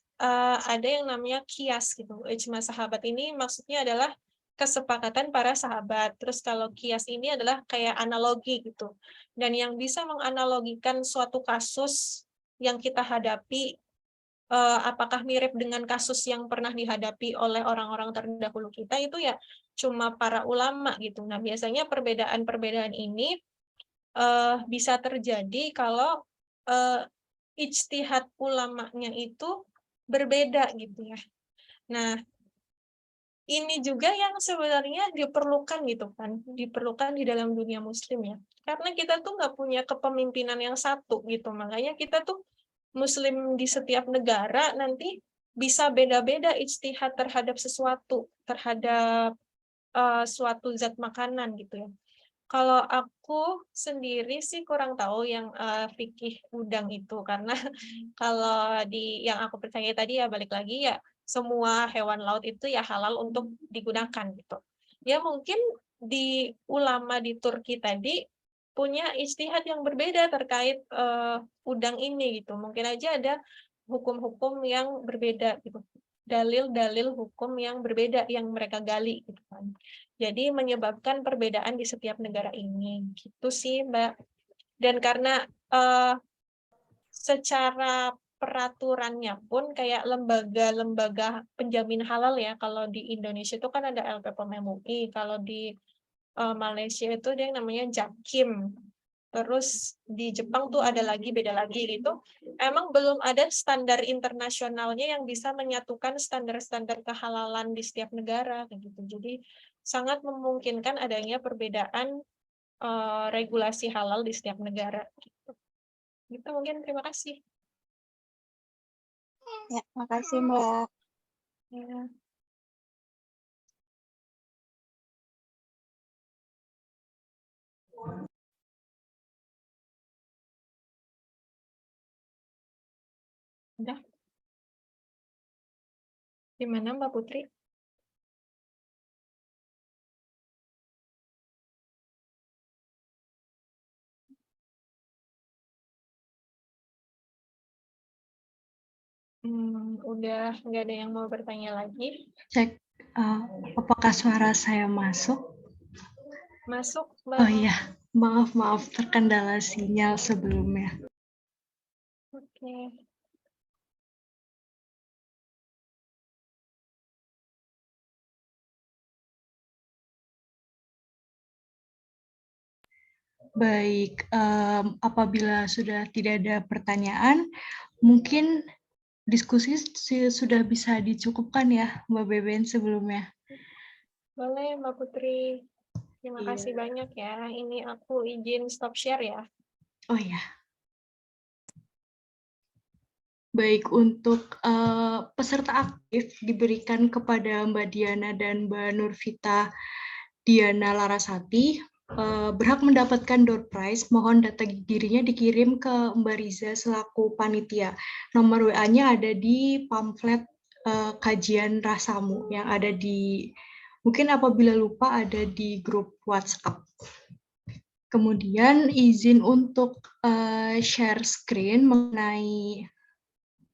ada yang namanya kias gitu. Ijma sahabat ini maksudnya adalah kesepakatan para sahabat. Terus kalau kias ini adalah kayak analogi gitu. Dan yang bisa menganalogikan suatu kasus yang kita hadapi, apakah mirip dengan kasus yang pernah dihadapi oleh orang-orang terdahulu kita, itu ya cuma para ulama gitu. Nah, biasanya perbedaan-perbedaan ini bisa terjadi kalau ijtihad ulamanya itu berbeda gitu ya. Nah, ini juga yang sebenarnya diperlukan gitu kan, diperlukan di dalam dunia Muslim ya. Karena kita tuh nggak punya kepemimpinan yang satu gitu, makanya kita tuh Muslim di setiap negara nanti bisa beda-beda ijtihad terhadap sesuatu, terhadap suatu zat makanan gitu ya. Kalau aku sendiri sih kurang tahu yang fikih udang itu, karena kalau yang aku percaya tadi ya balik lagi ya semua hewan laut itu ya halal untuk digunakan gitu. Ya mungkin di ulama di Turki tadi punya ijtihad yang berbeda terkait udang ini gitu. Mungkin aja ada hukum-hukum yang berbeda gitu. Dalil-dalil hukum yang berbeda yang mereka gali gitu kan. Jadi menyebabkan perbedaan di setiap negara ini. Gitu sih, Mbak. Dan karena secara peraturannya pun kayak lembaga-lembaga penjamin halal ya, kalau di Indonesia itu kan ada LPPOM MUI, kalau di Malaysia itu dia yang namanya Jakkim. Terus di Jepang tuh ada lagi, beda lagi gitu. Emang belum ada standar internasionalnya yang bisa menyatukan standar-standar kehalalan di setiap negara kayak gitu. Jadi sangat memungkinkan adanya perbedaan regulasi halal di setiap negara. Gitu mungkin, terima kasih. Ya, makasih Mbak. Ya. Udah. Gimana Mbak Putri? Udah nggak ada yang mau bertanya lagi. Cek, apakah suara saya masuk? Masuk, Mbak. Oh iya, maaf terkendala sinyal sebelumnya. Oke. Baik, apabila sudah tidak ada pertanyaan, mungkin diskusi sudah bisa dicukupkan ya, Mbak Beben sebelumnya. Boleh, Mbak Putri. Terima Iya. kasih banyak ya. Ini aku izin stop share ya. Oh iya. Baik, untuk peserta aktif diberikan kepada Mbak Diana dan Mbak Nurvita Diana Larasati, berhak mendapatkan door prize. Mohon data dirinya dikirim ke Mbak Riza selaku panitia. Nomor WA-nya ada di pamflet kajian rasamu yang ada di, mungkin apabila lupa ada di grup WhatsApp. Kemudian izin untuk share screen mengenai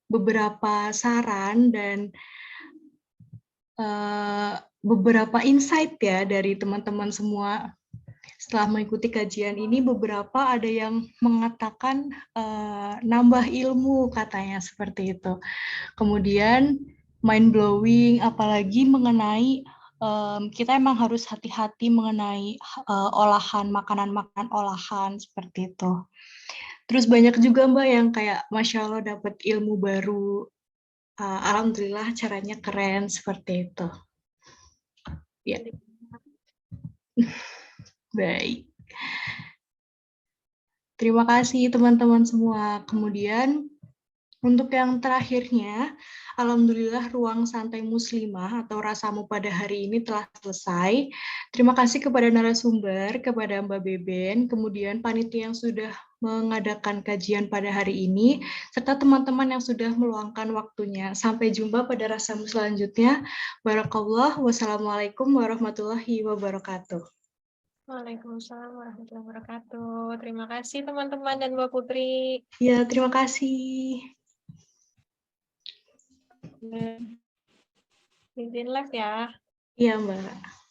beberapa saran dan beberapa insight ya dari teman-teman semua. Setelah mengikuti kajian ini, beberapa ada yang mengatakan nambah ilmu katanya seperti itu. Kemudian mind blowing, apalagi mengenai kita emang harus hati-hati mengenai olahan makanan-makanan olahan seperti itu. Terus banyak juga Mbak yang kayak Masya Allah dapat ilmu baru. Alhamdulillah caranya keren seperti itu. Ya. Baik. Terima kasih teman-teman semua. Kemudian untuk yang terakhirnya, alhamdulillah ruang santai muslimah atau rasamu pada hari ini telah selesai. Terima kasih kepada narasumber, kepada Mbak Beben, kemudian panitia yang sudah mengadakan kajian pada hari ini, serta teman-teman yang sudah meluangkan waktunya. Sampai jumpa pada rasamu selanjutnya. Barakallah, wassalamualaikum warahmatullahi wabarakatuh. Waalaikumsalam warahmatullahi wabarakatuh. Terima kasih teman-teman dan Mbak Putri. Ya, terima kasih. Izin live ya. Iya, Mbak.